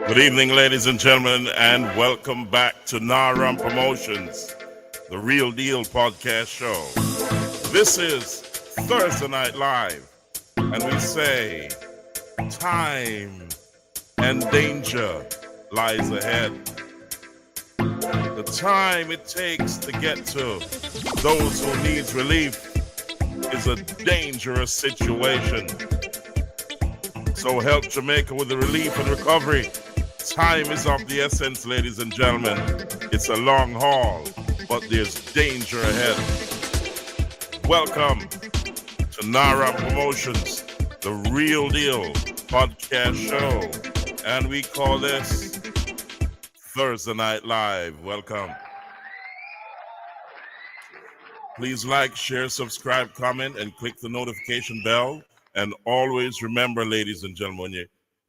Good evening, ladies and gentlemen, and welcome back to Naram Promotions, the Real Deal podcast show. This is Thursday Night Live, and we say time and danger lies ahead. The time it takes to get to those who need relief is a dangerous situation. So help Jamaica with the relief and recovery. Time is of the essence, ladies and gentlemen. It's a long haul, but there's danger ahead. Welcome to Nara Promotions, the Real Deal podcast show. And we call this Thursday Night Live. Welcome. Please like, share, subscribe, comment, and click the notification bell. And always remember, ladies and gentlemen,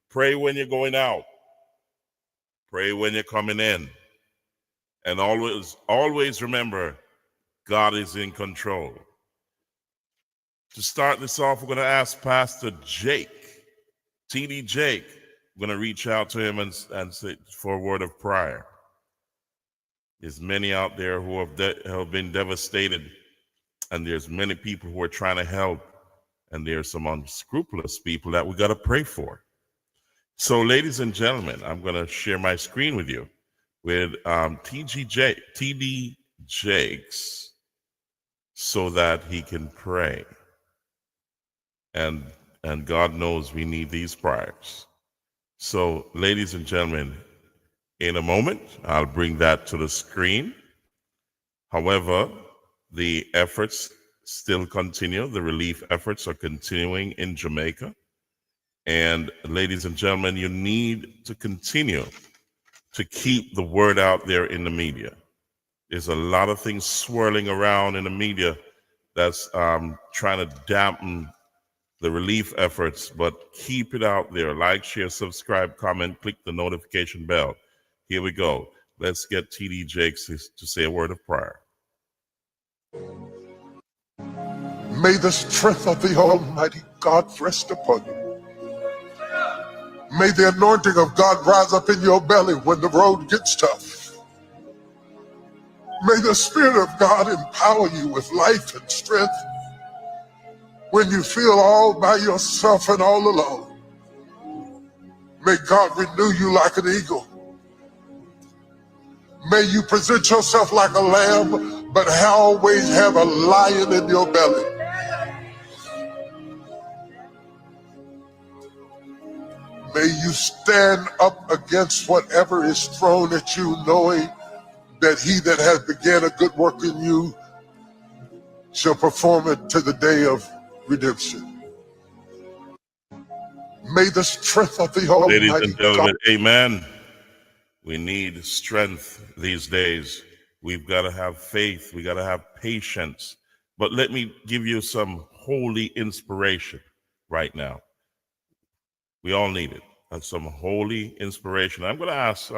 pray when you're going out. Pray when you're coming in. And always remember, God is in control. To start this off, we're going to ask Pastor Jake, TD Jake. We're going to reach out to him and say for a word of prayer. There's many out there who have been devastated, and there's many people who are trying to help, and there's some unscrupulous people that we got to pray for. So, ladies and gentlemen, I'm going to share my screen with you with TD Jakes so that he can pray. And God knows we need these prayers. So, ladies and gentlemen, in a moment, I'll bring that to the screen. However, the efforts still continue. The relief efforts are continuing in Jamaica. And ladies and gentlemen, you need to continue to keep the word out there in the media. There's a lot of things swirling around in the media that's trying to dampen the relief efforts, but keep it out there. Like, share, subscribe, comment, click the notification bell. Here we go. Let's get TD Jakes to say a word of prayer. May the strength of the Almighty God rest upon you. May the anointing of God rise up in your belly when the road gets tough. May the Spirit of God empower you with life and strength when you feel all by yourself and all alone. May God renew you like an eagle. May you present yourself like a lamb, but always have a lion in your belly. May you stand up against whatever is thrown at you, knowing that he that has begun a good work in you shall perform it to the day of redemption. May the strength of the Almighty Ladies and gentlemen, God. amen. We need strength these days. We've got to have faith. We got to have patience. But let me give you some holy inspiration right now. We all need it. That's some holy inspiration. I'm going to ask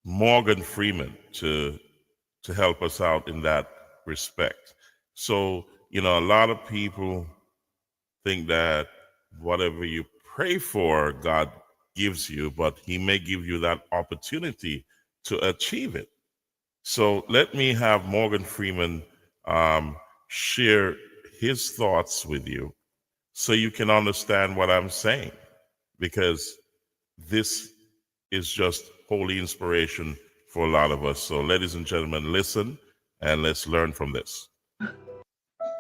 Morgan Freeman to help us out in that respect. So, a lot of people think that whatever you pray for, God gives you, but he may give you that opportunity to achieve it. So let me have Morgan Freeman share his thoughts with you so you can understand what I'm saying, because this is just holy inspiration for a lot of us. So ladies and gentlemen, listen and let's learn from this.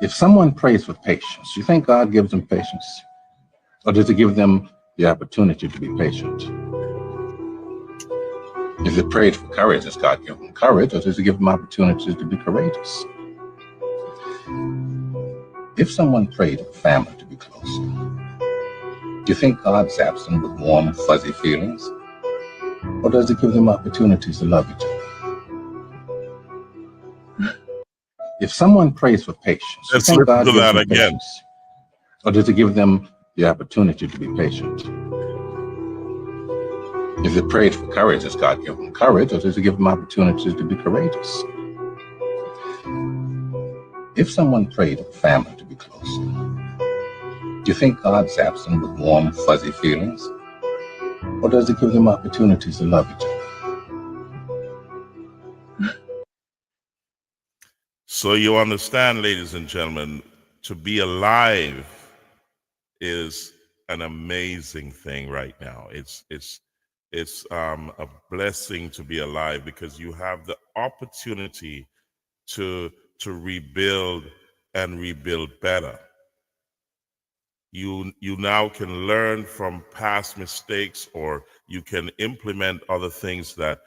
If someone prays with patience, you think God gives them patience? Or does he give them the opportunity to be patient? If they prayed for courage, does God give them courage, or does he give them opportunities to be courageous? If someone prayed for family to be closer, do you think God zaps them with warm, fuzzy feelings? Or does he give them opportunities to love each other? If someone prays for patience, Let's you think listen God to gives that them again. patience? Or does he give them the opportunity to be patient? If they prayed for courage, does God give them courage, or does he give them opportunities to be courageous? If someone prayed for family to be closer, do you think God zaps them with warm, fuzzy feelings? Or does it give him opportunities to love each other? So you understand, ladies and gentlemen, to be alive is an amazing thing right now. It's a blessing to be alive because you have the opportunity to rebuild and rebuild better. You now can learn from past mistakes, or you can implement other things that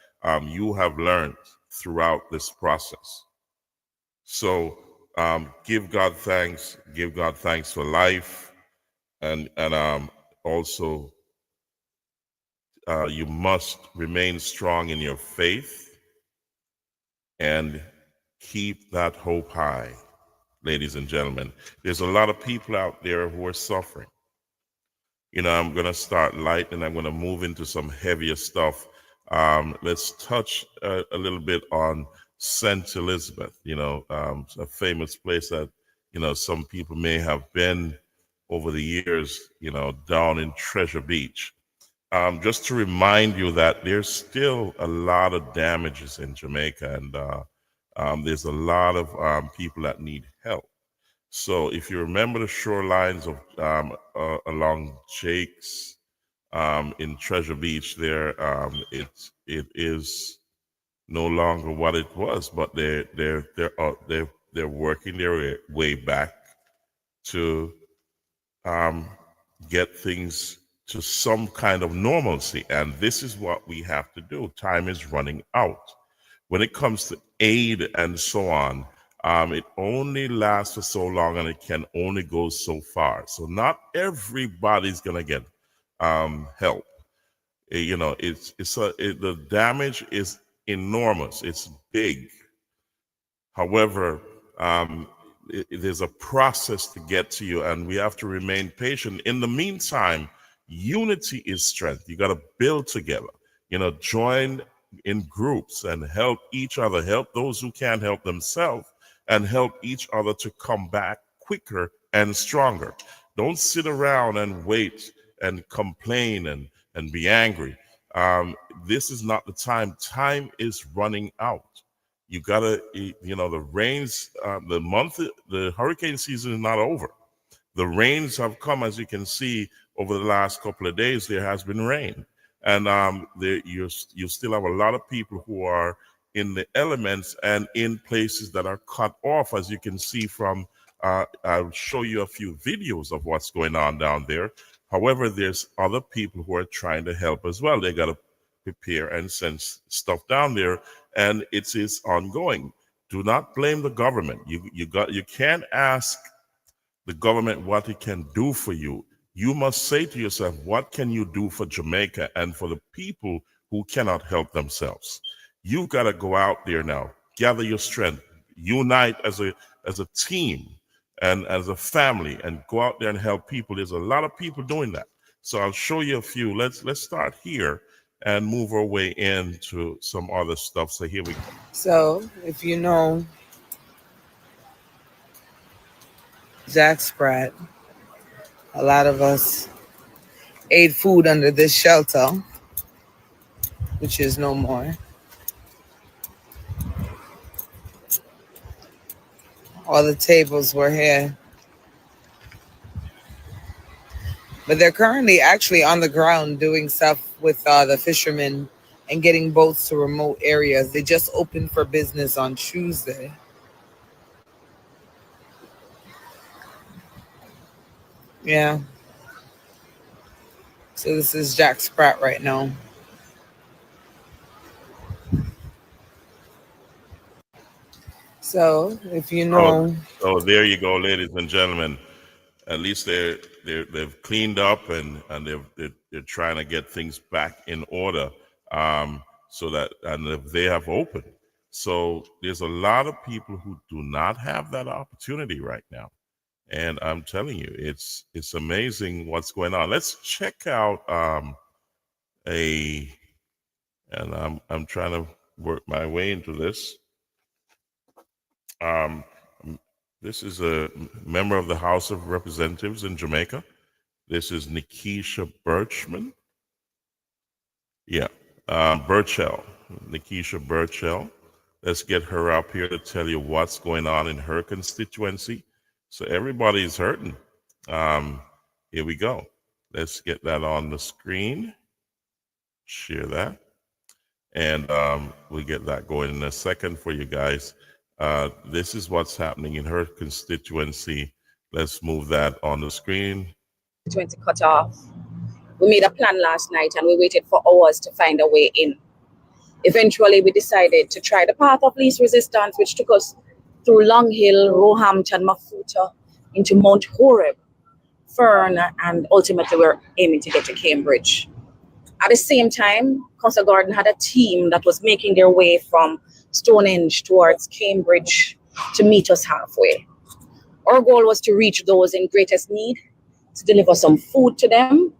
you have learned throughout this process. So give God thanks. Give God thanks for life, and also you must remain strong in your faith and keep that hope high, ladies and gentlemen. There's a lot of people out there who are suffering. You know, I'm going to start light and I'm going to move into some heavier stuff. Let's touch a little bit on St. Elizabeth, a famous place that, some people may have been over the years, down in Treasure Beach. Just to remind you that there's still a lot of damages in Jamaica, and there's a lot of people that need help. So if you remember the shorelines of along Jake's in Treasure Beach, there it is no longer what it was, but they're working their way back to get things to some kind of normalcy. And this is what we have to do. Time is running out. When it comes to aid and so on, it only lasts for so long and it can only go so far. So not everybody's going to get help. The damage is enormous. It's big. However, there's a process to get to you, and we have to remain patient. In the meantime, unity is strength. You got to build together. Join in groups and help each other. Help those who can't help themselves, and help each other to come back quicker and stronger. Don't sit around and wait and complain and be angry. This is not the time. Time is running out. You gotta, the rains, the hurricane season is not over. The rains have come, as you can see, over the last couple of days. There has been rain, and you still have a lot of people who are in the elements and in places that are cut off, as you can see from. I'll show you a few videos of what's going on down there. However, there's other people who are trying to help as well. They got to prepare and send stuff down there, and it is ongoing. Do not blame the government. You can't ask the government what it can do for you. You must say to yourself, what can you do for Jamaica and for the people who cannot help themselves? You've got to go out there now, gather your strength, unite as a team and as a family, and go out there and help people. There's a lot of people doing that. So I'll show you a few. Let's start here and move our way into some other stuff. So here we go. So if you know Jack Sprat, a lot of us ate food under this shelter, which is no more. All the tables were here. But they're currently actually on the ground doing stuff with the fishermen and getting boats to remote areas. They just opened for business on Tuesday. Yeah. So this is Jack Sprat right now. So if you know, so there you go, ladies and gentlemen. At least they've cleaned up and they're trying to get things back in order, so that they have opened. So there's a lot of people who do not have that opportunity right now, and I'm telling you, it's amazing what's going on. Let's check out and I'm trying to work my way into this. This is a member of the House of Representatives in Jamaica. This is Nikisha Birchman. Yeah. Burchell, Nikisha Burchell. Let's get her up here to tell you what's going on in her constituency. So everybody's hurting. Here we go. Let's get that on the screen. Share that. And we'll get that going in a second for you guys. This is what's happening in her constituency. Let's move that on the screen. 20 cut off. We made a plan last night and we waited for hours to find a way in. Eventually, we decided to try the path of least resistance, which took us through Long Hill, Roehampton, Mafuta, into Mount Horeb, Fern, and ultimately we're aiming to get to Cambridge. At the same time, Council Gordon had a team that was making their way from Stonehenge towards Cambridge to meet us halfway. Our goal was to reach those in greatest need, to deliver some food to them,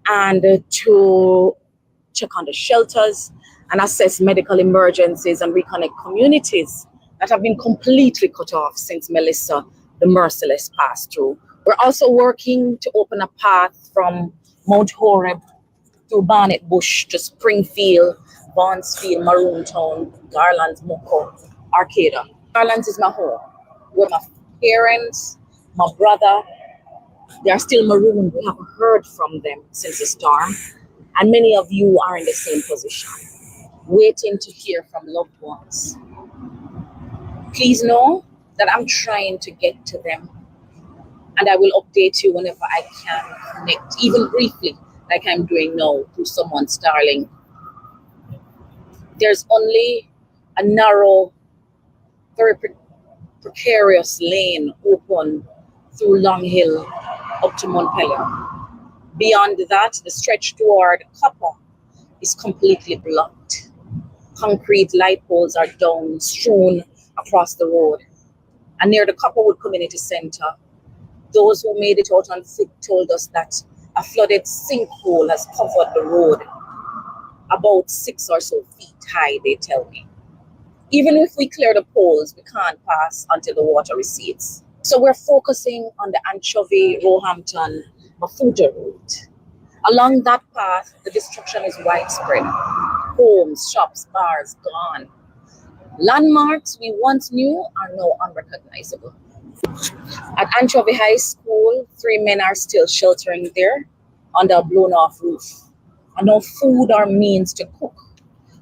and to check on the shelters and assess medical emergencies and reconnect communities that have been completely cut off since Melissa, the merciless, passed through. We're also working to open a path from Mount Horeb through Barnet Bush to Springfield, Barnesfield, Maroontown, Garlands, Moko, Arcata. Garlands is my home, where my parents, my brother, they are still marooned. We haven't heard from them since the storm. And many of you are in the same position, waiting to hear from loved ones. Please know that I'm trying to get to them. And I will update you whenever I can connect, even briefly, like I'm doing now, through someone's Starlink. There's only a narrow, very precarious lane open through Long Hill up to Montpelier. Beyond that, the stretch toward Copper is completely blocked. Concrete light poles are down, strewn across the road. And near the Copperwood Community Center, those who made it out on foot told us that a flooded sinkhole has covered the road, about 6 or so feet high, they tell me. Even if we clear the poles, we can't pass until the water recedes. So we're focusing on the Anchovy, Roehampton, Mafuta route. Along that path, the destruction is widespread. Homes, shops, bars, gone. Landmarks we once knew are now unrecognizable. At Anchovy High School, 3 men are still sheltering there under a blown-off roof. And no food or means to cook.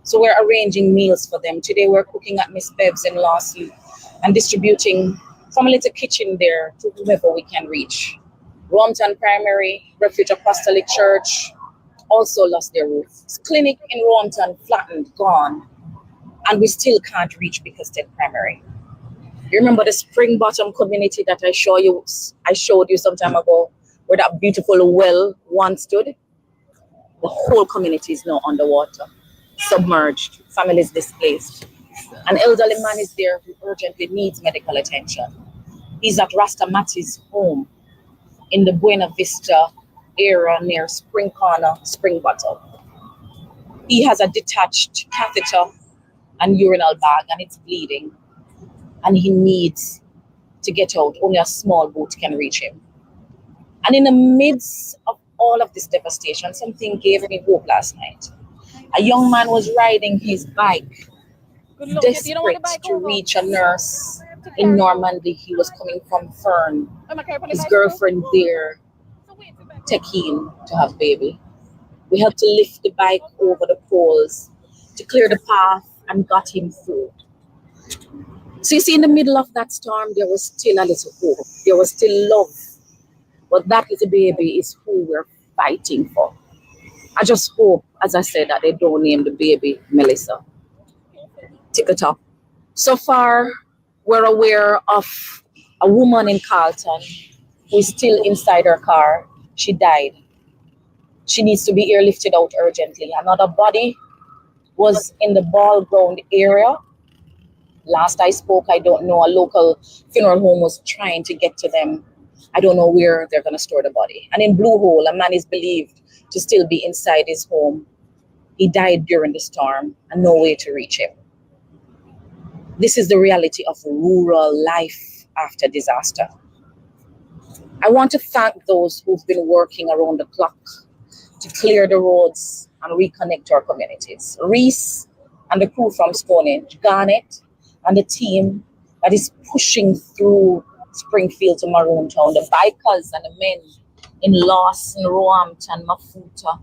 So we're arranging meals for them. Today we're cooking at Miss Bev's in Lawsley and distributing from a little kitchen there to whomever we can reach. Roehampton Primary, Refuge Apostolic Church also lost their roof. Clinic in Roehampton flattened, gone. And we still can't reach Bickerstead Primary. You remember the Spring Bottom community that I showed you some time ago, where that beautiful well once stood? The whole community is now underwater, submerged, families displaced. An elderly man is there who urgently needs medical attention. He's at Rasta Matty's home in the Buena Vista area near Spring Corner, Spring Bottom. He has a detached catheter and urinal bag and it's bleeding. And he needs to get out. Only a small boat can reach him. And in the midst of all of this devastation, something gave me hope last night. A young man was riding his bike, desperate to reach a nurse in Normandy. He was coming from Fern. His girlfriend there, taking to have baby. We helped to lift the bike over the poles, to clear the path, and got him through. So you see, in the middle of that storm, there was still a little hope. There was still love. But that little baby is who we're fighting for. I just hope, as I said, that they don't name the baby Melissa. Tick it up. So far, we're aware of a woman in Carlton who is still inside her car. She died. She needs to be airlifted out urgently. Another body was in the ball ground area. Last I spoke, I don't know, a local funeral home was trying to get to them. I don't know where they're going to store the body. And in Blue Hole, a man is believed to still be inside his home. He died during the storm and no way to reach him. This is the reality of rural life after disaster. I want to thank those who've been working around the clock to clear the roads and reconnect our communities. Reese and the crew from Stonehenge, Garnet and the team that is pushing through Springfield to Maroontown, the bikers and the men in Lawson, Roehampton, Mafuta,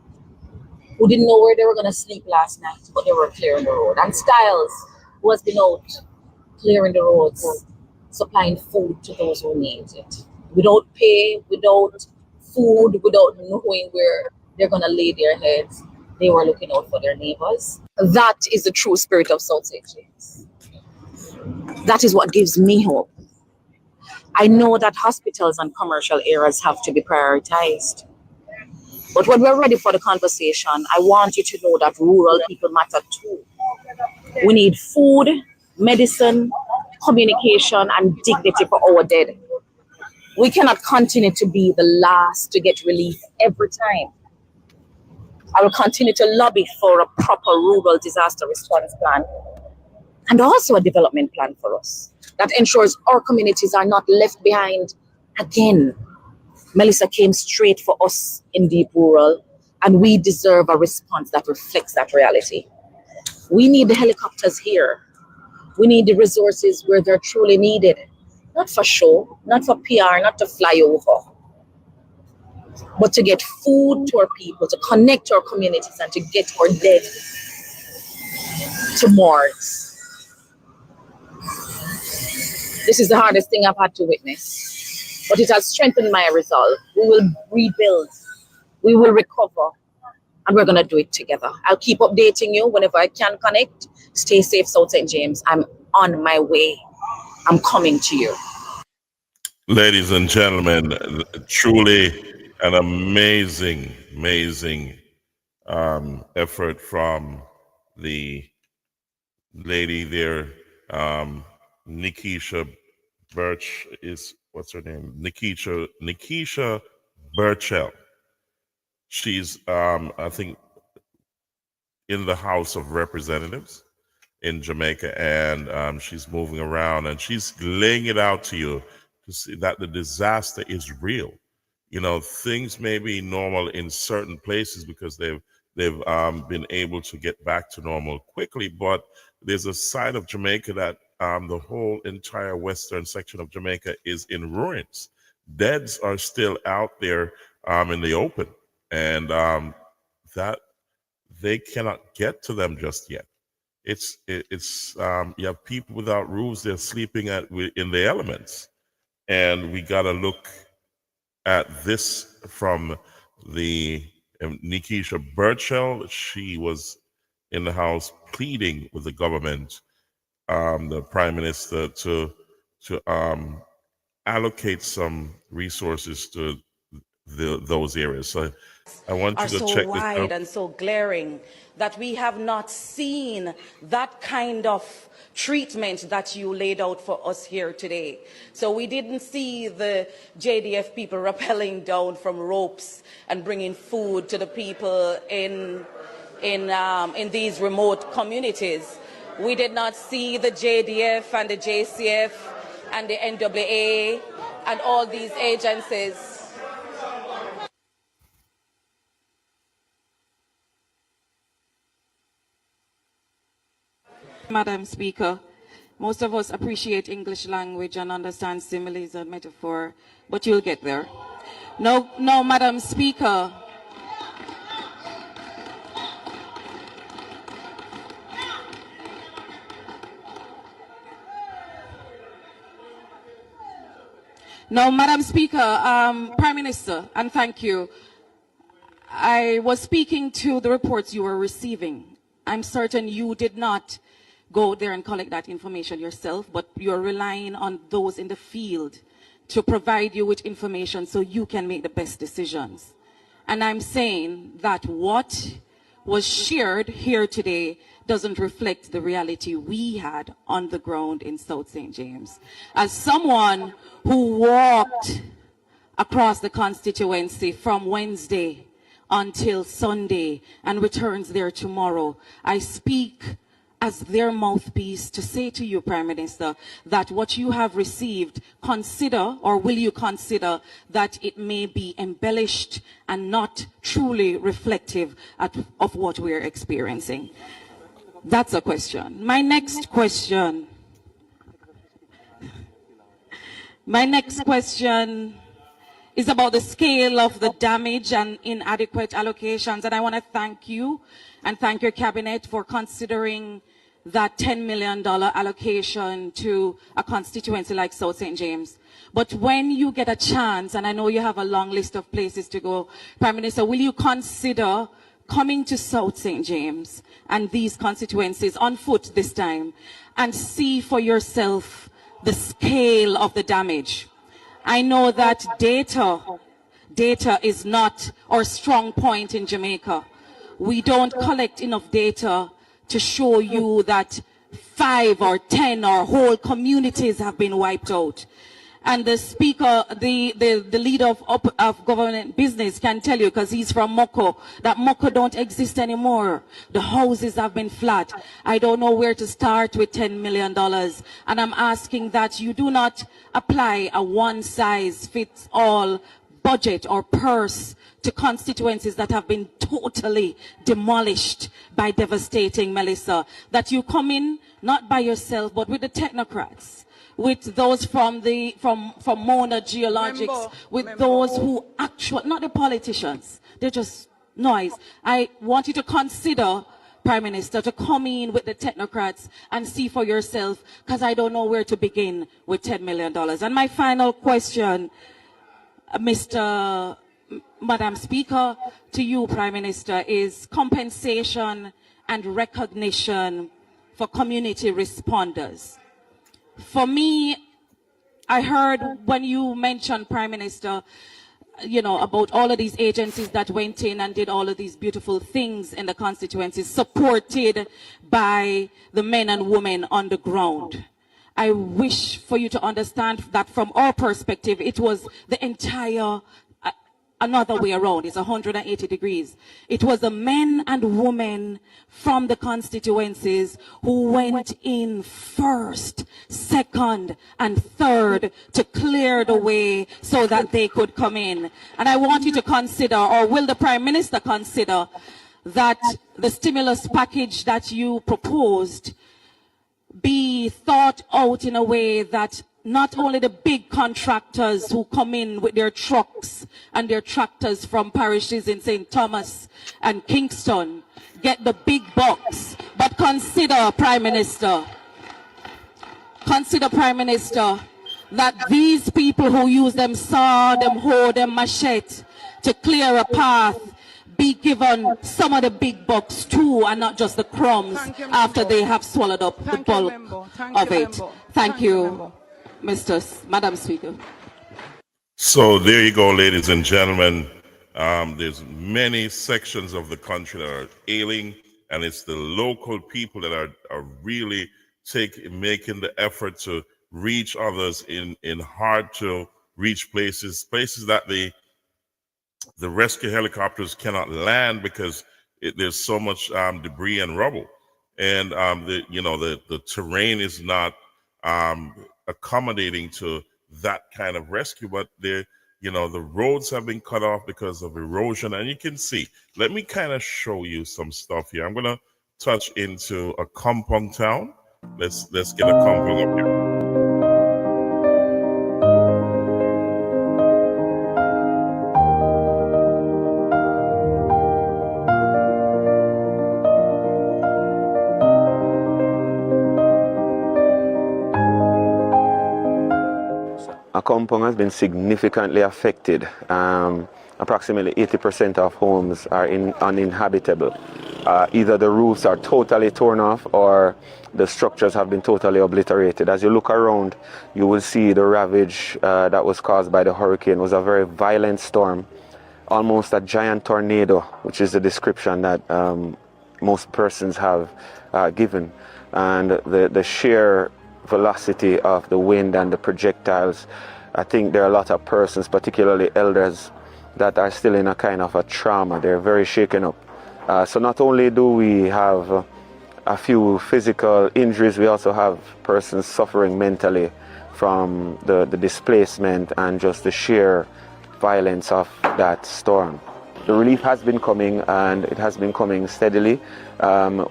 who didn't know where they were going to sleep last night, but they were clearing the road. And Styles, who has been out clearing the roads, supplying food to those who need it. Without pay, without food, without knowing where they're going to lay their heads, they were looking out for their neighbors. That is the true spirit of South St. James. That is what gives me hope. I know that hospitals and commercial areas have to be prioritized. But when we're ready for the conversation, I want you to know that rural people matter too. We need food, medicine, communication, and dignity for our dead. We cannot continue to be the last to get relief every time. I will continue to lobby for a proper rural disaster response plan and also a development plan for us that ensures our communities are not left behind again. Melissa came straight for us in Deep Rural, and we deserve a response that reflects that reality. We need the helicopters here. We need the resources where they're truly needed. Not for show, not for PR, not to fly over, but to get food to our people, to connect our communities, and to get our dead to morgues. This is the hardest thing I've had to witness, but it has strengthened my resolve. We will rebuild, we will recover, and we're going to do it together. I'll keep updating you whenever I can connect. Stay safe, South St. James. I'm on my way. I'm coming to you. Ladies and gentlemen, truly an amazing effort from the lady there, Nikisha Birch is, what's her name? Nikisha Burchell. She's, I think, in the House of Representatives in Jamaica, and she's moving around, and she's laying it out to you to see that the disaster is real. You know, things may be normal in certain places because they've been able to get back to normal quickly, but there's a side of Jamaica that the whole entire western section of Jamaica is in ruins. Deads are still out there in the open, and that they cannot get to them just yet. It's you have people without roofs; they're sleeping in the elements, and we got to look at this from the Nikisha Burchell. She was in the House pleading with the government, the Prime Minister, to allocate some resources to those areas. So I want you to so check wide this out. and so glaring that we have not seen that kind of treatment that you laid out for us here today. So we didn't see the JDF people rappelling down from ropes and bringing food to the people in these remote communities. We did not see the JDF and the JCF and the NWA and all these agencies. Madam Speaker, most of us appreciate English language and understand similes and metaphor, but you'll get there. No, Madam Speaker. No, Madam Speaker, Prime Minister, and thank you. I was speaking to the reports you were receiving. I'm certain you did not go there and collect that information yourself, but you're relying on those in the field to provide you with information so you can make the best decisions. And I'm saying that what was shared here today doesn't reflect the reality we had on the ground in South St. James. As someone who walked across the constituency from Wednesday until Sunday and returns there tomorrow, I speak as their mouthpiece to say to you, Prime Minister, that what you have received, consider, or will you consider that it may be embellished and not truly reflective of what we're experiencing? That's a question. My next question is about the scale of the damage and inadequate allocations. And I want to thank you and thank your cabinet for considering that $10 million allocation to a constituency like South St. James. But when you get a chance, and I know you have a long list of places to go, Prime Minister, will you consider coming to South St. James and these constituencies on foot this time and see for yourself the scale of the damage? I know that data is not our strong point in Jamaica. We don't collect enough data to show you that 5 or 10 or whole communities have been wiped out. And the speaker, the leader of government business can tell you, because he's from Moko, that Moko don't exist anymore. The houses have been flat. I don't know where to start with $10 million. And I'm asking that you do not apply a one-size-fits-all budget or purse to constituencies that have been totally demolished by devastating Melissa. That you come in, not by yourself, but with the technocrats, with those from Mona Geologics, those who actually, not the politicians, they're just noise. I want you to consider, Prime Minister, to come in with the technocrats and see for yourself, because I don't know where to begin with $10 million. And my final question, Madam Speaker, to you, Prime Minister, is compensation and recognition for community responders. For me, I heard when you mentioned, Prime Minister, you know, about all of these agencies that went in and did all of these beautiful things in the constituencies, supported by the men and women on the ground. I wish for you to understand that from our perspective, it was the entire another way around. It's 180 degrees. It was the men and women from the constituencies who went in first, second, and third to clear the way so that they could come in. And I want you to consider, or will the Prime Minister consider, that the stimulus package that you proposed be thought out in a way that not only the big contractors who come in with their trucks and their tractors from parishes in St. Thomas and Kingston get the big bucks, but consider, Prime Minister, that these people who use them saw, them hoe, them machete to clear a path be given some of the big bucks too, and not just the crumbs after they have swallowed up the bulk of it. Thank you, Madam Speaker. So there you go, ladies and gentlemen. There's many sections of the country that are ailing, and it's the local people that are really making the effort to reach others in hard to reach places that the rescue helicopters cannot land because there's so much debris and rubble, and the terrain is not accommodating to that kind of rescue. But the roads have been cut off because of erosion, and you can see. Let me kind of show you some stuff here. I'm gonna touch into a compound town. Let's get a compound up here. Kampong has been significantly affected. Approximately 80% of homes are uninhabitable. Either the roofs are totally torn off or the structures have been totally obliterated. As you look around, you will see the ravage that was caused by the hurricane. It was a very violent storm, almost a giant tornado, which is the description that most persons have given. And the sheer velocity of the wind and the projectiles, I think there are a lot of persons, particularly elders, that are still in a kind of a trauma. They're very shaken up. So not only do we have a few physical injuries. We also have persons suffering mentally from the displacement and just the sheer violence of that storm. The relief has been coming, and it has been coming steadily.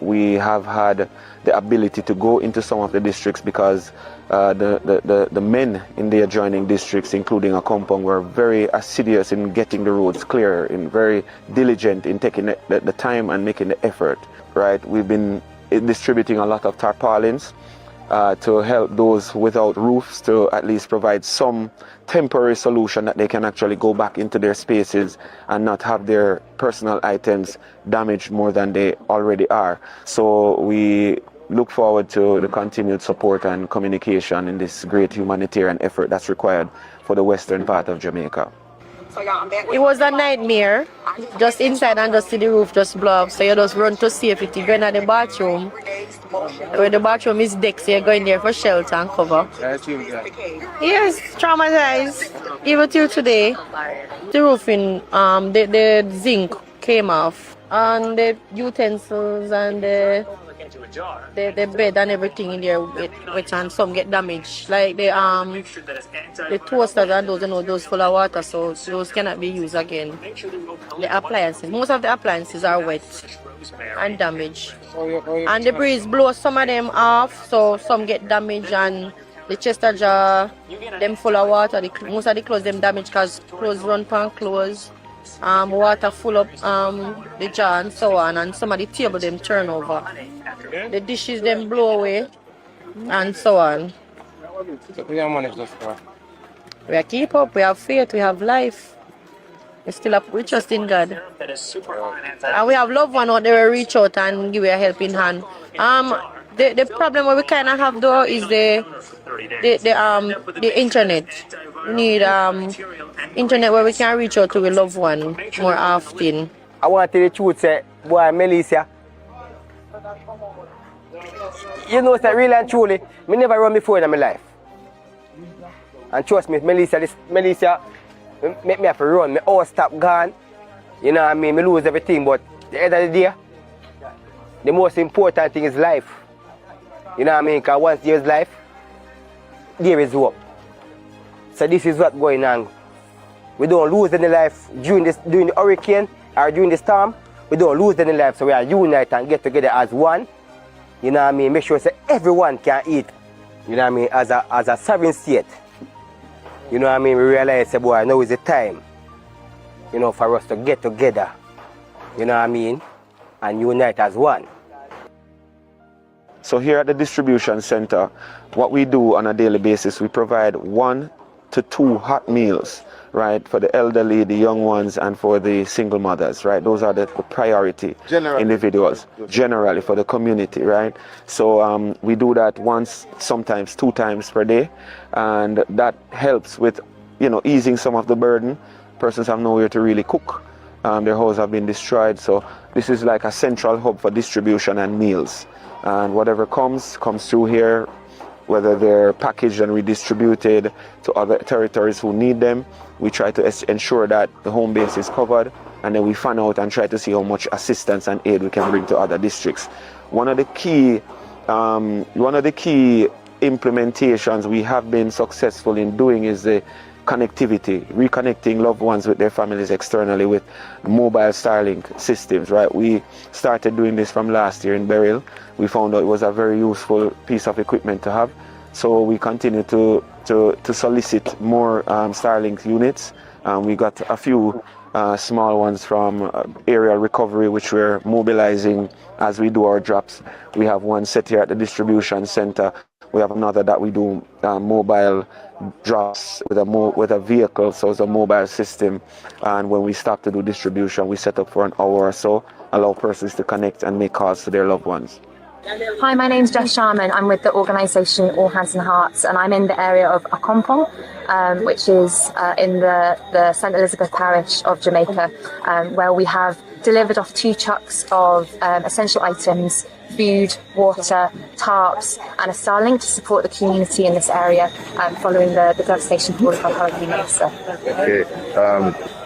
We have had the ability to go into some of the districts because the men in the adjoining districts, including Akompong, were very assiduous in getting the roads clear, and very diligent in taking the time and making the effort. Right, we've been distributing a lot of tarpaulins to help those without roofs, to at least provide some temporary solution that they can actually go back into their spaces and not have their personal items damaged more than they already are. So we look forward to the continued support and communication in this great humanitarian effort that's required for the western part of Jamaica. It was a nightmare. Just inside and just see the roof just blow up. So you just run to safety, go in the bathroom. Where the bathroom is deck, so you're going there for shelter and cover. Yes, traumatized. Even till today, the roofing, the zinc came off. And the utensils and the bed and everything in there wet, and some get damaged. Like the toasters and those, those full of water, so those cannot be used again. The appliances, most of the appliances are wet and damaged. And the breeze blows some of them off, so some get damaged, and the Chester jar, them full of water. Most of the clothes them damaged because clothes run pan clothes. Water full up the jar and so on, and some of the table them turn over. The dishes them blow away and so on. So we have managed this far. We keep up, we have faith, we have life. We trust in God. And we have loved one out there who reach out and give you a helping hand. The problem we kind of have though is the internet. We need internet where we can reach out to a loved one more often. I want to tell the truth, say, boy, Melissa. You know, say, really and truly, I never run before in my life. And trust me, Melissa make me have to run. My all stop gone. You know what I mean? I lose everything, but at the end of the day, the most important thing is life. You know what I mean? Because once there is life, there is hope. So this is what's going on. We don't lose any life during the hurricane or during the storm. We don't lose any life, so we are unite and get together as one. You know what I mean? Make sure that everyone can eat. You know what I mean? As a sovereign state. You know what I mean? We realize, boy, now is the time, you know, for us to get together. You know what I mean? And unite as one. So here at the distribution center, what we do on a daily basis, we provide 1 to 2 hot meals, right, for the elderly, the young ones, and for the single mothers, right? Those are the priority individuals, generally for the community, right? So we do that once, sometimes 2 times per day, and that helps with, you know, easing some of the burden. Persons have nowhere to really cook. Their houses have been destroyed, so this is like a central hub for distribution and meals. And whatever comes through here, whether they're packaged and redistributed to other territories who need them. We try to ensure that the home base is covered, and then we fan out and try to see how much assistance and aid we can bring to other districts. One of the key implementations we have been successful in doing is the connectivity, reconnecting loved ones with their families externally with mobile Starlink systems, right? We started doing this from last year in Beryl. We found out it was a very useful piece of equipment to have. So we continue to solicit more Starlink units. We got a few small ones from aerial recovery, which we're mobilizing as we do our drops. We have one set here at the distribution center. We have another that we do mobile drops with a vehicle, so it's a mobile system. And when we stop to do distribution, we set up for an hour or so, allow persons to connect and make calls to their loved ones. Hi, my name's Jess Sharman. I'm with the organisation All Hands and Hearts, and I'm in the area of Akompong, which is in the St Elizabeth parish of Jamaica, where we have delivered off 2 trucks of essential items, food, water, tarps, and a Starlink to support the community in this area following the devastation caused by Hurricane Melissa. Okay.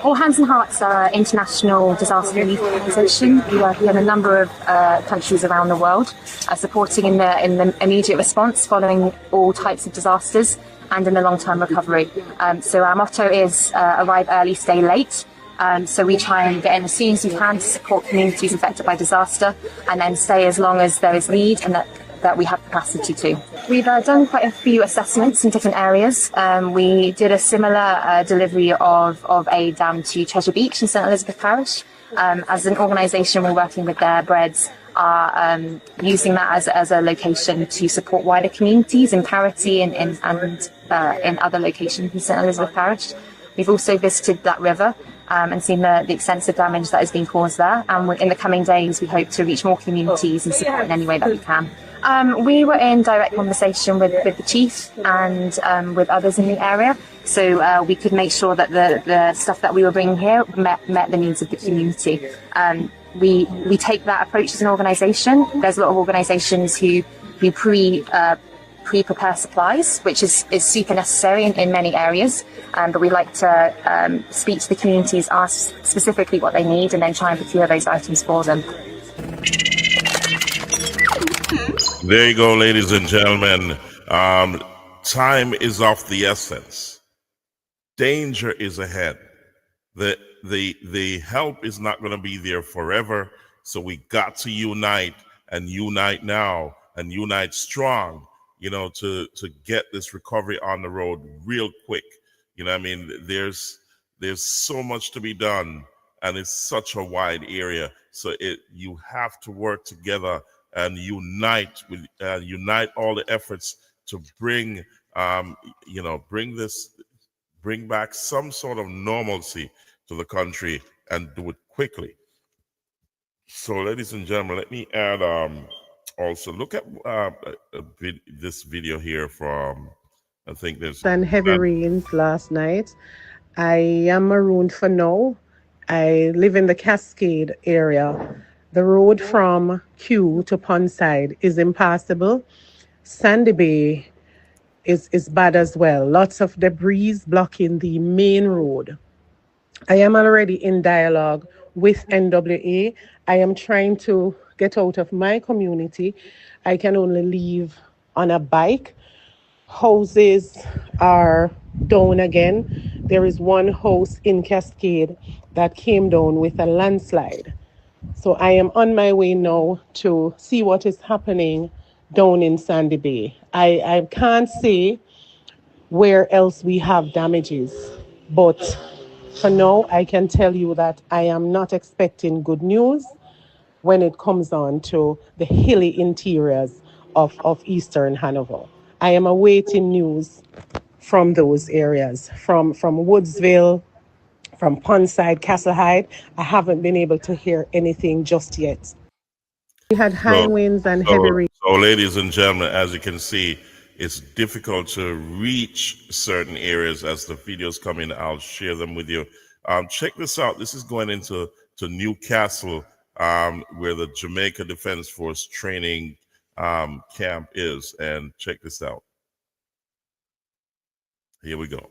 All Hands and Hearts are an international disaster relief organisation. We work in a number of countries around the world, supporting in the immediate response following all types of disasters and in the long-term recovery. So our motto is arrive early, stay late. So we try and get in as soon as we can to support communities affected by disaster, and then stay as long as there is need and that we have capacity to. We've done quite a few assessments in different areas. We did a similar delivery of aid down to Treasure Beach in St Elizabeth Parish. As an organisation, we're working with their breads, are using that as a location to support wider communities in Parity and in other locations in St Elizabeth Parish. We've also visited that river and seen the extensive damage that has been caused there. And in the coming days, we hope to reach more communities and support in any way that we can. We were in direct conversation with the chief and with others in the area, so we could make sure that the stuff that we were bringing here met the needs of the community. We take that approach as an organisation. There's a lot of organisations who pre-prepare supplies, which is super necessary in many areas, but we like to speak to the communities, ask specifically what they need, and then try and procure those items for them. There you go, ladies and gentlemen. Time is of the essence. Danger is ahead. The help is not going to be there forever, so we got to unite and unite now and unite strong, to get this recovery on the road real quick. I mean, there's so much to be done, and it's such a wide area, so you have to work together and unite all the efforts to bring back some sort of normalcy to the country, and do it quickly. So, ladies and gentlemen, let me add also look at this video here from, I think there's and heavy rains last night. I am marooned for now. I live in the Cascade area. The road from Kew to Pondside is impassable. Sandy Bay is bad as well. Lots of debris blocking the main road. I am already in dialogue with NWA. I am trying to get out of my community. I can only leave on a bike. Houses are down again. There is one house in Cascade that came down with a landslide. So I am on my way now to see what is happening down in Sandy Bay. I can't say where else we have damages, but for now I can tell you that I am not expecting good news when it comes on to the hilly interiors of Eastern Hanover. I am awaiting news from those areas, from Woodsville, from Pondside, Castlehyde. I haven't been able to hear anything just yet. We had high winds and heavy rain. So, ladies and gentlemen, as you can see, it's difficult to reach certain areas. As the videos come in, I'll share them with you. Check this out. This is going into Newcastle, where the Jamaica Defense Force training camp is. And check this out. Here we go.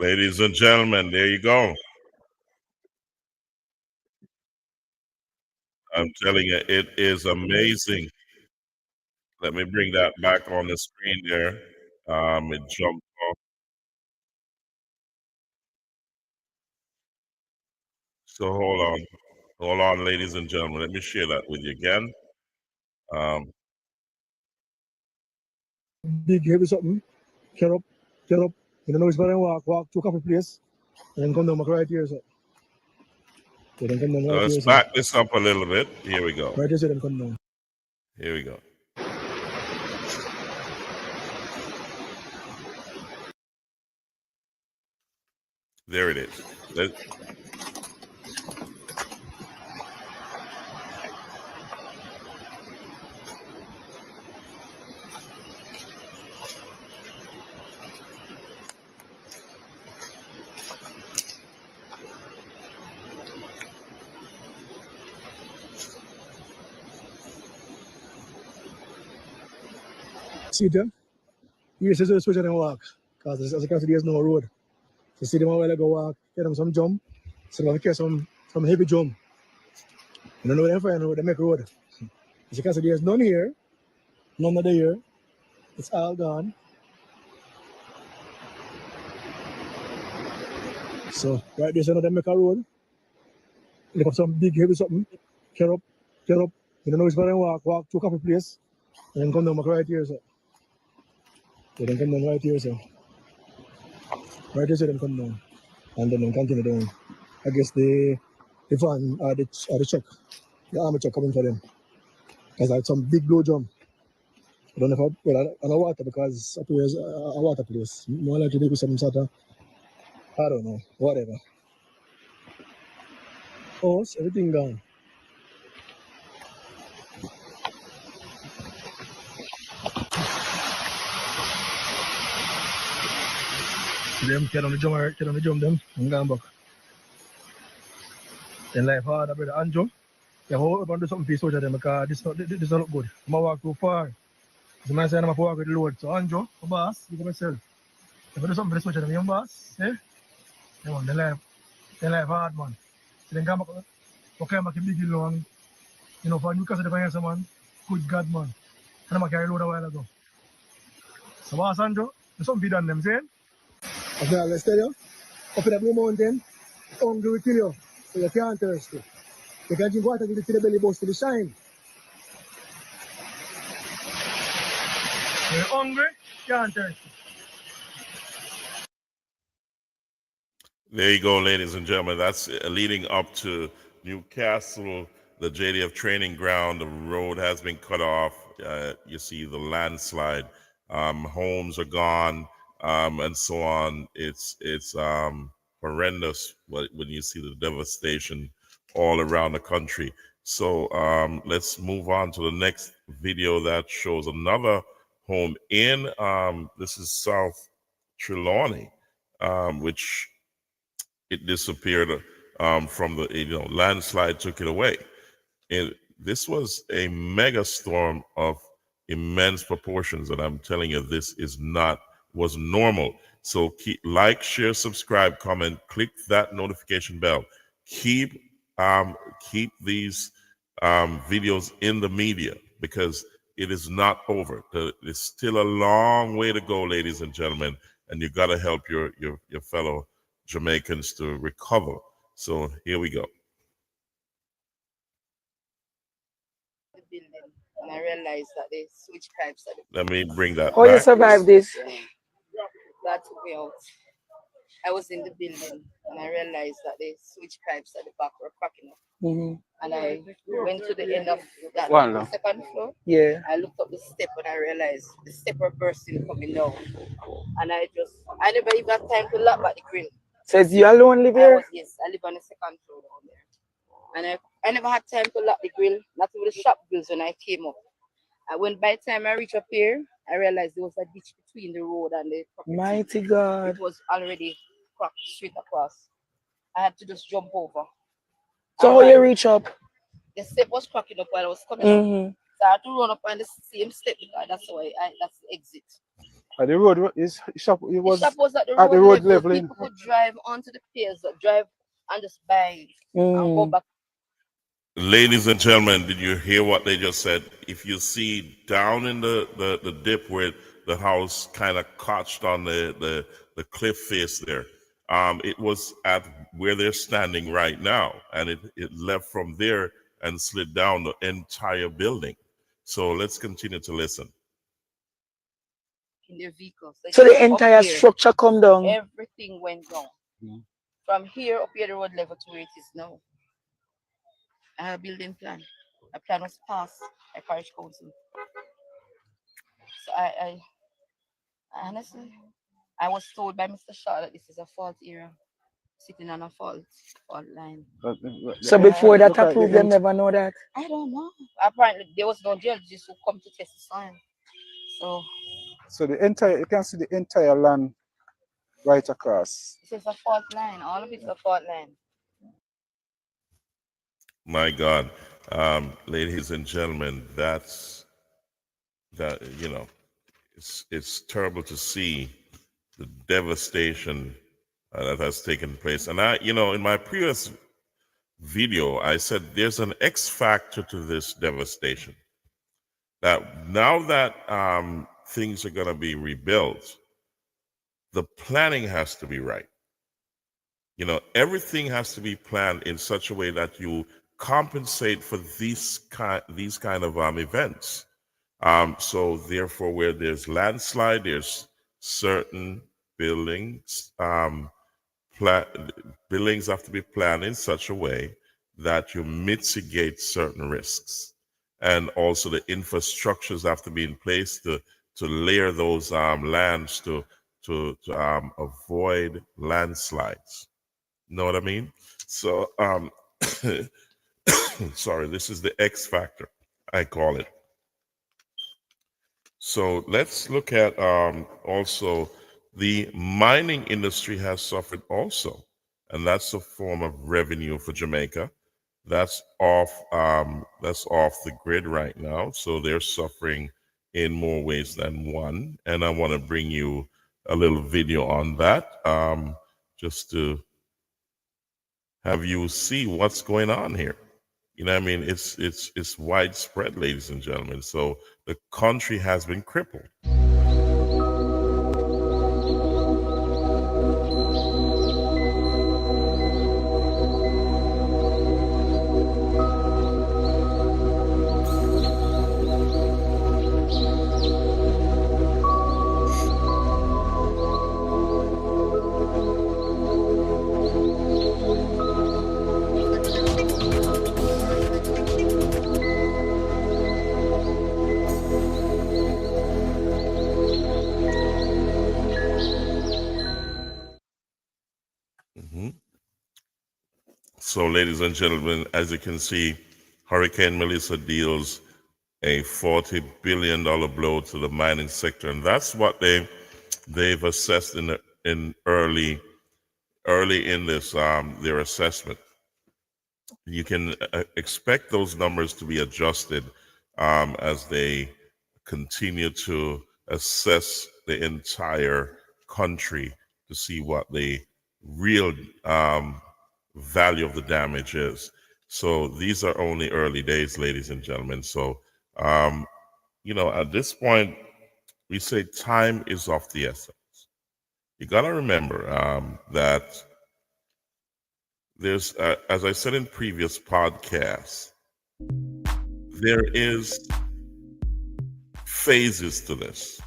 Ladies and gentlemen, there you go. I'm telling you, it is amazing. Let me bring that back on the screen there. It jumped off. So hold on, ladies and gentlemen. Let me share that with you again. Big heavy something, get up. You don't know it's better walk to a coffee place, and then come down right here, so. Then come down right Let's here, so. back this up a little bit. Here we go. Right here, so then come down. Here we go. There it is. See them? You used to switch and walk, because as you can see, there's no road. So see them a while ago walk, get them some jump, so they get some heavy jump. You don't know where they find road, they make road. As you can see, there's none here, none of the here. It's all gone. So right there, so they make a road. Look up some big heavy something, get up. You don't know it's better walk to a coffee place, and then come down right here, so. Then come down right here, so. Right here, so then come down. And then continue down. I guess the van or the truck, the army truck coming for them. Because I had some big blow drum. I don't know if I know water, because up here is a water place. More likely maybe some sort of, I don't know, whatever. House, everything gone. Them get on the drum them, and go back. Then life hard, brother Andrew. You have to do something for your soldier them, because this don't look good. I'm going to walk too far. So I say I'm going to walk with the load. So Andrew, my boss, you come myself. If you do something for the soldier them, your boss, eh? Yeah, man, the life hard, man. Then come back, okay, back a big long. You know, for Newcastle, the finance man, good God, man. And I'm carry load a while ago. So boss Andrew, there's something done them, saying? Okay, let's tell you. Up in the Blue Mountain, hungry will kill you. So you can't thirst. You can drink water till the belly burst to the shine. You're hungry, you can't thirst. There you go, ladies and gentlemen. That's leading up to Newcastle, the JDF training ground. The road has been cut off. You see the landslide. Homes are gone, and so on. It's horrendous when you see the devastation all around the country. So let's move on to the next video that shows another home in this is South Trelawney, which it disappeared from the landslide took it away. This was a mega storm of immense proportions, and I'm telling you, this was normal. So like, share, subscribe, comment, click that notification bell. Keep these videos in the media, because it is not over. There's still a long way to go, ladies and gentlemen, and you got to help your fellow Jamaicans to recover. So here we go. And I realized that they switch pipes. Let me bring that How back. you survive this? That took me out. I was in the building and I realized that the switch pipes at the back were cracking up. And I went to the end of that second floor. Yeah. I looked up the step and I realized the step were bursting coming down. And I never even had time to lock back the grill. Says you alone live here? Yes, I live on the second floor down there. And I never had time to lock the grill, not even the shop grills when I came up. And by the time I reached up here, I realized there was a ditch between the road and the property. Mighty God. It was already cracked straight across. I had to just jump over. So how you reach up? The step was cracking up while I was coming up. So I had to run up on the same step, because that's the exit. The road was the shop was at the at road level. People could drive onto the piers, drive and just buy and go back. Ladies and gentlemen, did you hear what they just said? If you see down in the dip where the house kind of cotched on the cliff face there, it was at where they're standing right now. And it left from there and slid down the entire building. So let's continue to listen. In their vehicles. So the entire structure come down. Everything went down. From here up here, the road level to where it is now. I have a building plan. A plan was passed by parish council. So I honestly, I was told by Mr. Shaw that this is a fault area, sitting on a fault line. So before that approved, them never know that. I don't know. Apparently, there was no geologist who come to test the soil. So the entire, you can see the entire land right across. This is a fault line. All of it's a fault line. My God, ladies and gentlemen, it's terrible to see the devastation that has taken place. And in my previous video, I said there's an X factor to this devastation. That now that things are going to be rebuilt, the planning has to be right. Everything has to be planned in such a way that you compensate for these kind of events. So therefore, where there's landslide, there's certain buildings. Buildings have to be planned in such a way that you mitigate certain risks, and also the infrastructures have to be in place to layer those lands to avoid landslides. Know what I mean? So, sorry, this is the X factor, I call it. So let's look at also the mining industry has suffered also, and that's a form of revenue for Jamaica. That's off the grid right now. So they're suffering in more ways than one. And I want to bring you a little video on that, just to have you see what's going on here. It's widespread, ladies and gentlemen. So the country has been crippled. So, ladies and gentlemen, as you can see, Hurricane Melissa deals a $40 billion blow to the mining sector, and that's what they've assessed in early in this their assessment. You can expect those numbers to be adjusted as they continue to assess the entire country to see what the real value of the damage is. So these are only early days, ladies and gentlemen. So, at this point, we say time is of the essence. You got to remember that there's, as I said in previous podcasts, there is phases to this.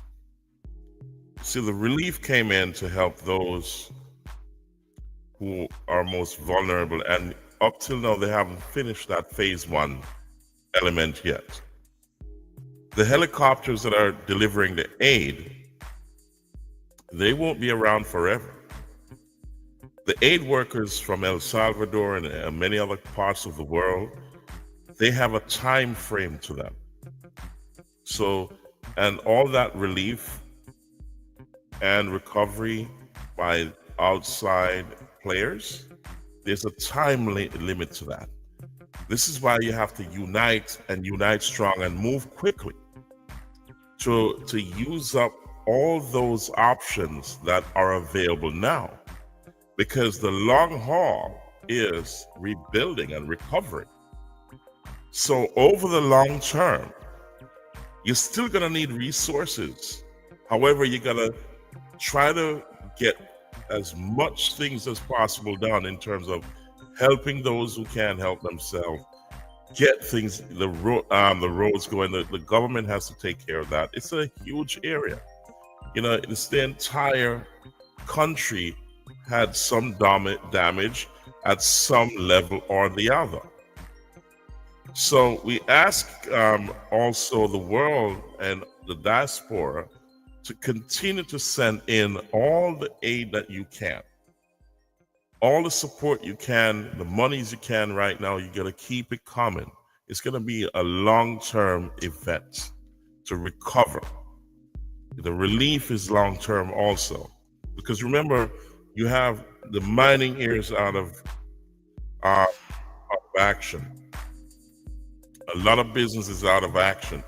See, the relief came in to help those who are most vulnerable, and up till now they haven't finished that phase one element yet. The helicopters that are delivering the aid, they won't be around forever. The aid workers from El Salvador and many other parts of the world, they have a time frame to them. So, and all that relief and recovery by outside players, there's a time limit to that. This is why you have to unite strong and move quickly to use up all those options that are available now, because the long haul is rebuilding and recovery. So over the long term, you're still gonna need resources. However, you're gonna try to get as much things as possible done in terms of helping those who can't help themselves, get things, the roads going. The government has to take care of that. It's a huge area. It's the entire country had some damage at some level or the other. So we ask also the world and the diaspora to continue to send in all the aid that you can, all the support you can, the monies you can right now. You got to keep it coming. It's going to be a long-term event to recover. The relief is long-term also, because remember, you have the mining areas out of action. A lot of business is out of action,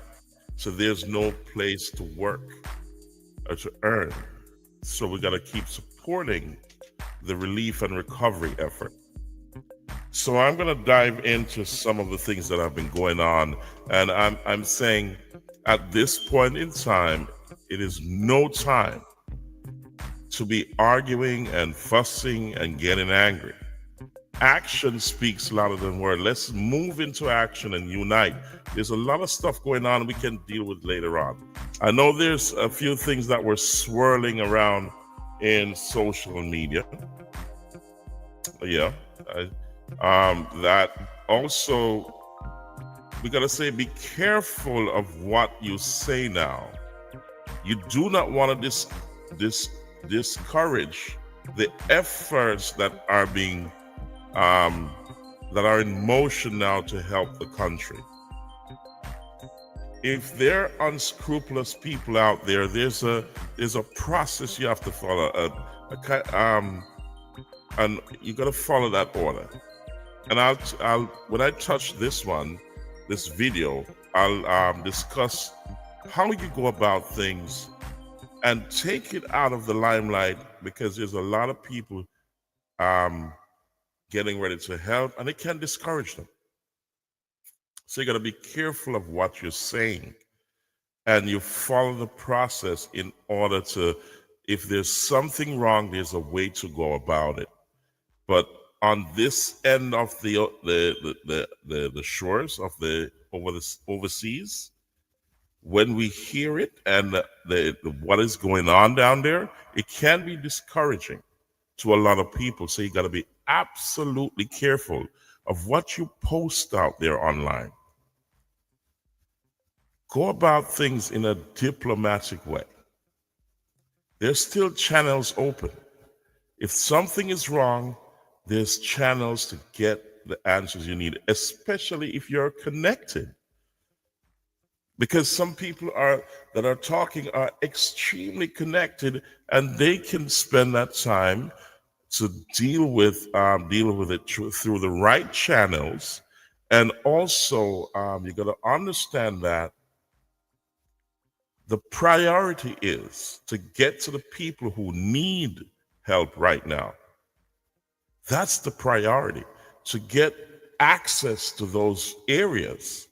so there's no place to work or to earn. So we got to keep supporting the relief and recovery effort. So I'm going to dive into some of the things that have been going on, and I'm saying at this point in time, it is no time to be arguing and fussing and getting angry. Action speaks louder than words. Let's move into action and unite. There's a lot of stuff going on we can deal with later on. I know there's a few things that were swirling around in social media. Yeah. That also, we got to say, be careful of what you say now. You do not want to discourage the efforts that are being that are in motion now to help the country. If there are unscrupulous people out there, there's a process you have to follow, and you got to follow that order. And I'll when I touch this video, I'll discuss how you go about things and take it out of the limelight, because there's a lot of people getting ready to help, and it can discourage them. So you got to be careful of what you're saying, and you follow the process in order to, if there's something wrong, there's a way to go about it. But on this end of the shores of the overseas, when we hear it and what is going on down there, it can be discouraging to a lot of people. So you got to be absolutely careful of what you post out there online. Go about things in a diplomatic way. There's still channels open. If something is wrong, there's channels to get the answers you need, especially if you're connected. Because some people that are talking are extremely connected, and they can spend that time to deal with it through the right channels. And also, you got to understand that the priority is to get to the people who need help right now. That's the priority, to get access to those areas.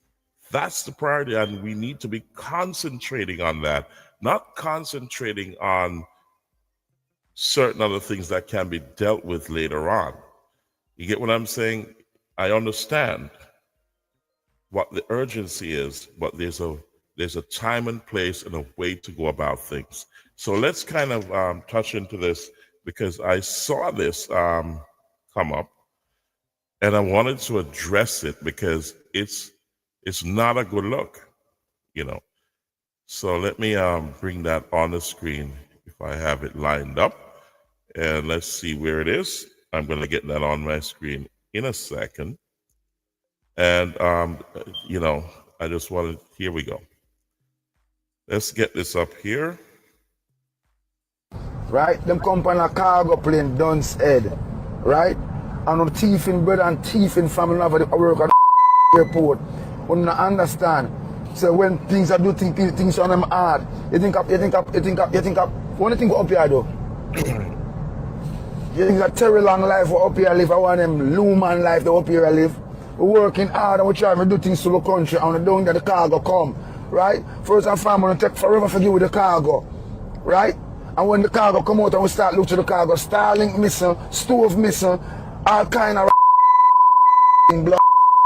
That's the priority, and we need to be concentrating on that, not concentrating on certain other things that can be dealt with later on. You get what I'm saying? I understand what the urgency is, but there's a time and place and a way to go about things. So let's kind of touch into this, because I saw this come up, and I wanted to address it because it's not a good look, So let me bring that on the screen if I have it lined up, and let's see where it is. I'm going to get that on my screen in a second. And, I just wanted, here we go. Let's get this up here. Right? Them come on a cargo plane, Dunce Head. Right? And the thieving brother and thieving family over the work at the airport. We don't understand. So when things are do things on them hard, you think up. What do you think up here though? You think that terrible long life we up here live, I want them Luman life they up here live. We're working hard and we're trying to do things to the country, and we're doing that the cargo come. Right? First and foremost, take forever to give with the cargo. Right? And when the cargo come out and we start looking to the cargo, Starlink missing, stove missing, all kind of blood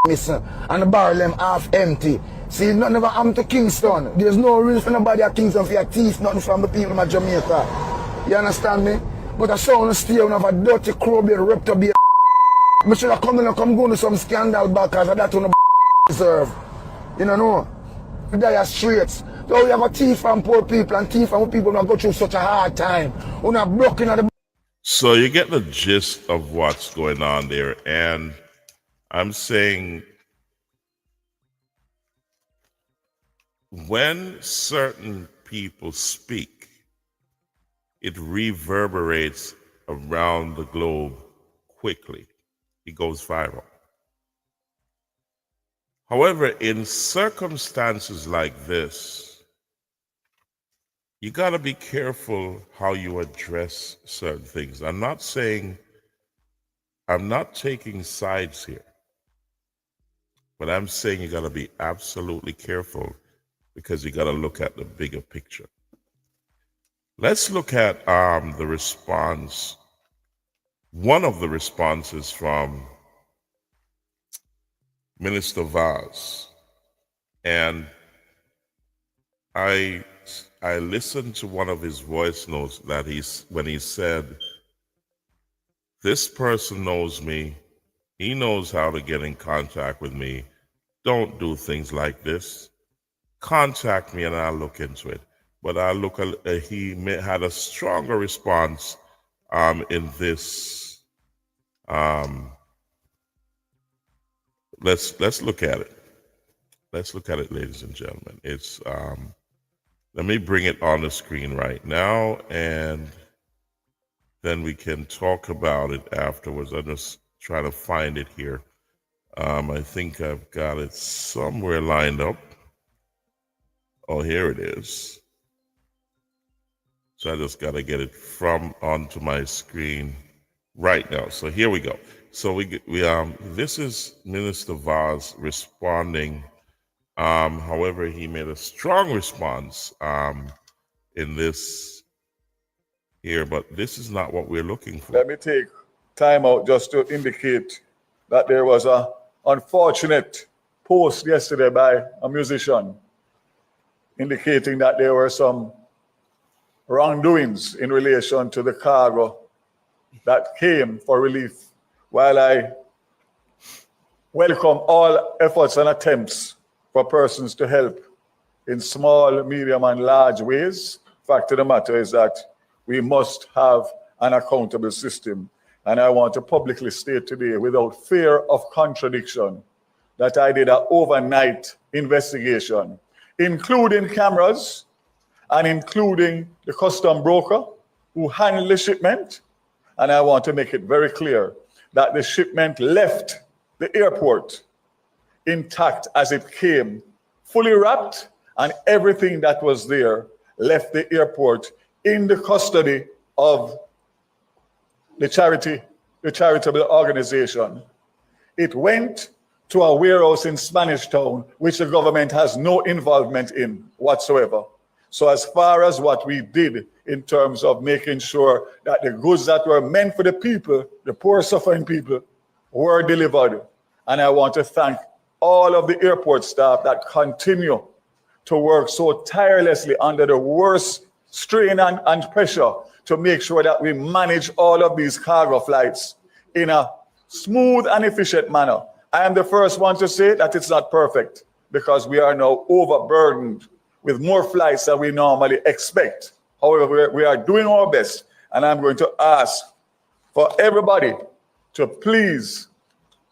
missing, and the barrel them half empty. See, nothing never happened to Kingston. There's no reason for nobody at Kingston for your teeth, nothing from the people of Jamaica. You understand me? But I saw on the stay of a dirty crowbeard reptile. I should have come in and come go to some scandal back because that's what deserve. You know? We die as straights. So we have a thief from poor people and thief from people who go through such a hard time. We're not blocking at the. So you get the gist of what's going on there. And I'm saying when certain people speak, it reverberates around the globe quickly. It goes viral. However, in circumstances like this, you got to be careful how you address certain things. I'm not taking sides here, but I'm saying you got to be absolutely careful because you got to look at the bigger picture. Let's look at the response. One of the responses from Minister Vaz, and I listened to one of his voice notes that when he said, "This person knows me, he knows how to get in contact with me. Don't do things like this. Contact me and I'll look into it." But he had a stronger response in this. Let's look at it. Let's look at it, ladies and gentlemen. It's let me bring it on the screen right now, and then we can talk about it afterwards. I'm just trying to find it here. I think I've got it somewhere lined up. Oh, here it is. So I just got to get it onto my screen right now. So here we go. So this is Minister Vaz responding. However, he made a strong response in this here, but this is not what we're looking for. Let me take time out just to indicate that there was an unfortunate post yesterday by a musician indicating that there were some wrongdoings in relation to the cargo that came for relief. While I welcome all efforts and attempts for persons to help in small, medium, and large ways, fact of the matter is that we must have an accountable system. And I want to publicly state today, without fear of contradiction, that I did an overnight investigation, including cameras and including the custom broker who handled the shipment. And I want to make it very clear that the shipment left the airport intact as it came, fully wrapped, and everything that was there left the airport in the custody of the charitable organization. It went to a warehouse in Spanish Town, which the government has no involvement in whatsoever. So as far as what we did in terms of making sure that the goods that were meant for the people, the poor suffering people, were delivered. And I want to thank all of the airport staff that continue to work so tirelessly under the worst strain and pressure to make sure that we manage all of these cargo flights in a smooth and efficient manner. I am the first one to say that it's not perfect because we are now overburdened with more flights than we normally expect. However, we are doing our best, and I'm going to ask for everybody to please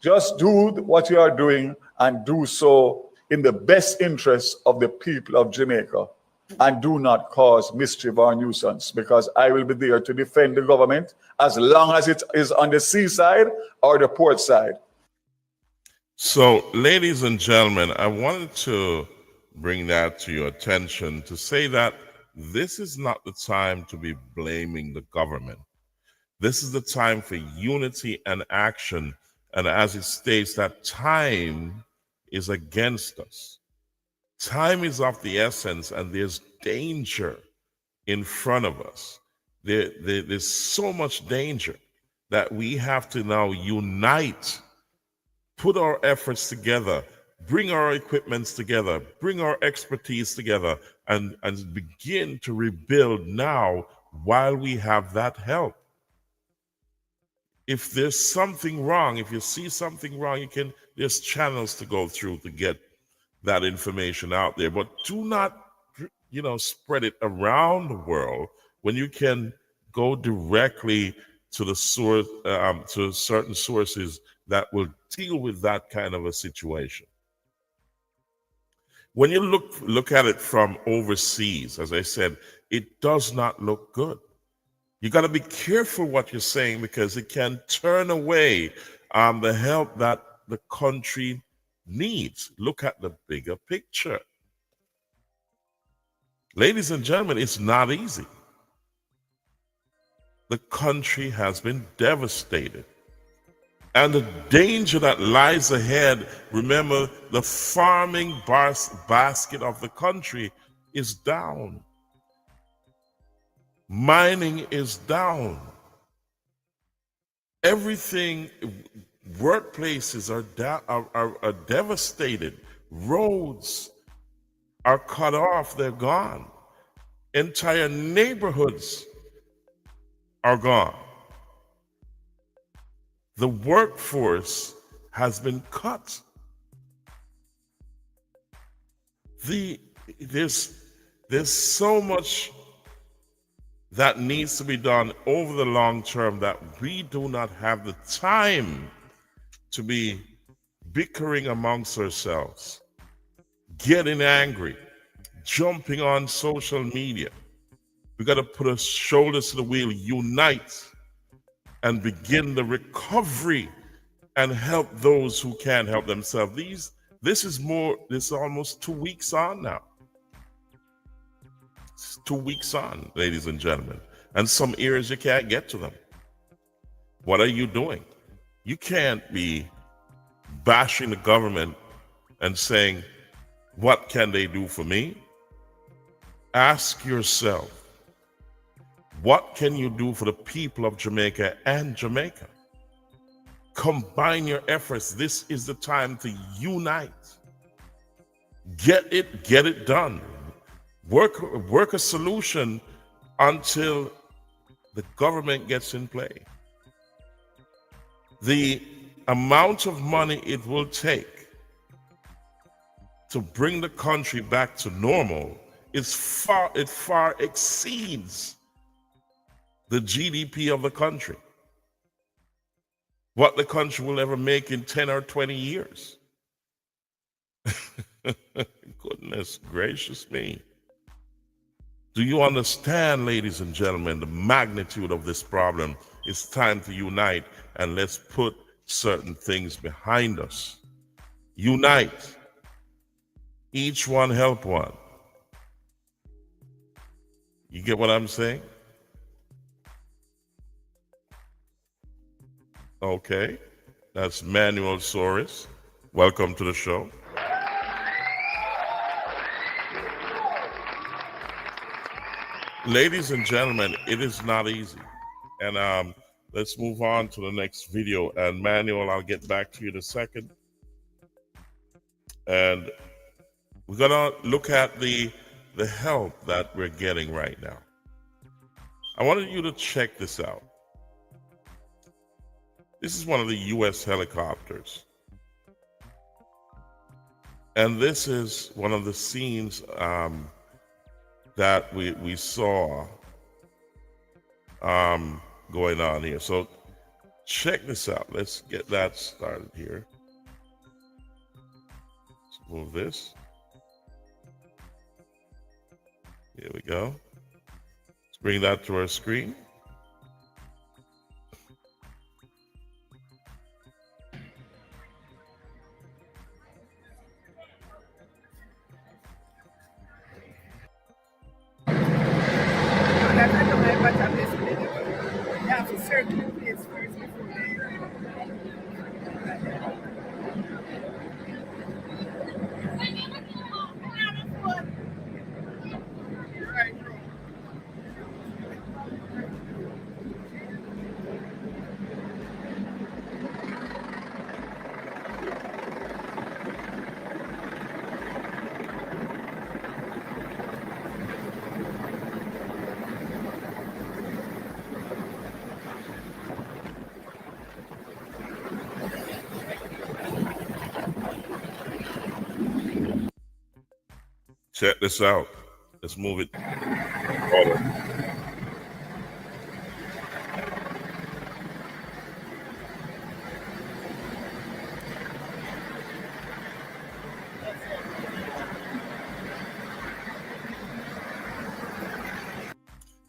just do what you are doing and do so in the best interest of the people of Jamaica, and do not cause mischief or nuisance, because I will be there to defend the government as long as it is on the seaside or the port side. So, ladies and gentlemen, I wanted to bring that to your attention to say that this is not the time to be blaming the government. This is the time for unity and action. And as it states, that time is against us. Time is of the essence, and there's danger in front of us. There's so much danger that we have to now unite, put our efforts together, bring our equipments together, bring our expertise together, and begin to rebuild now while we have that help. If there's something wrong, if you see something wrong, there's channels to go through to get that information out there. But do not, spread it around the world when you can go directly to the source, to certain sources that will deal with that kind of a situation. When you look at it from overseas, as I said, it does not look good. You got to be careful what you're saying, because it can turn away the help that the country needs. Look at the bigger picture. Ladies and gentlemen, it's not easy. The country has been devastated. And the danger that lies ahead, remember, the farming basket of the country is down. Mining is down. Everything, workplaces are devastated. Roads are cut off, they're gone. Entire neighborhoods are gone. The workforce has been cut. There's so much that needs to be done over the long term that we do not have the time to be bickering amongst ourselves, getting angry, jumping on social media. We got to put our shoulders to the wheel, unite, and begin the recovery and help those who can't help themselves. This is almost 2 weeks on now. It's 2 weeks on, ladies and gentlemen. And some areas you can't get to them. What are you doing? You can't be bashing the government and saying, what can they do for me? Ask yourself, what can you do for the people of Jamaica and Jamaica? Combine your efforts. This is the time to unite. Get it done. Work a solution until the government gets in play. The amount of money it will take to bring the country back to normal it far exceeds the GDP of the country. What the country will ever make in 10 or 20 years. Goodness gracious me. Do you understand, ladies and gentlemen, the magnitude of this problem? It's time to unite, and let's put certain things behind us. Unite. Each one help one. You get what I'm saying? Okay. That's Manuel Soros. Welcome to the show. Ladies and gentlemen, it is not easy. And let's move on to the next video. And Manuel, I'll get back to you in a second. And we're gonna look at the help that we're getting right now. I wanted you to check this out. This is one of the U.S. helicopters. And this is one of the scenes that we saw going on here. So check this out. Let's get that started here. Let's move this. Here we go. Let's bring that to our screen. Check this out. Let's move it. Hold on.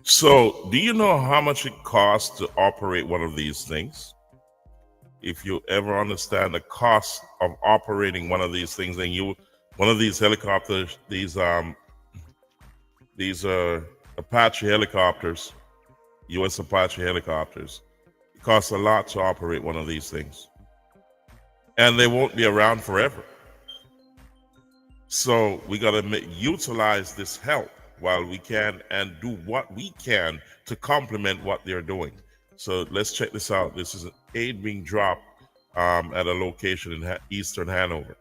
So, do you know how much it costs to operate one of these things? If you ever understand the cost of operating one of these things, and one of these helicopters, these Apache helicopters, U.S. Apache helicopters, it costs a lot to operate one of these things, and they won't be around forever. So we got to utilize this help while we can and do what we can to complement what they're doing. So let's check this out. This is an aid being dropped at a location in Eastern Hanover.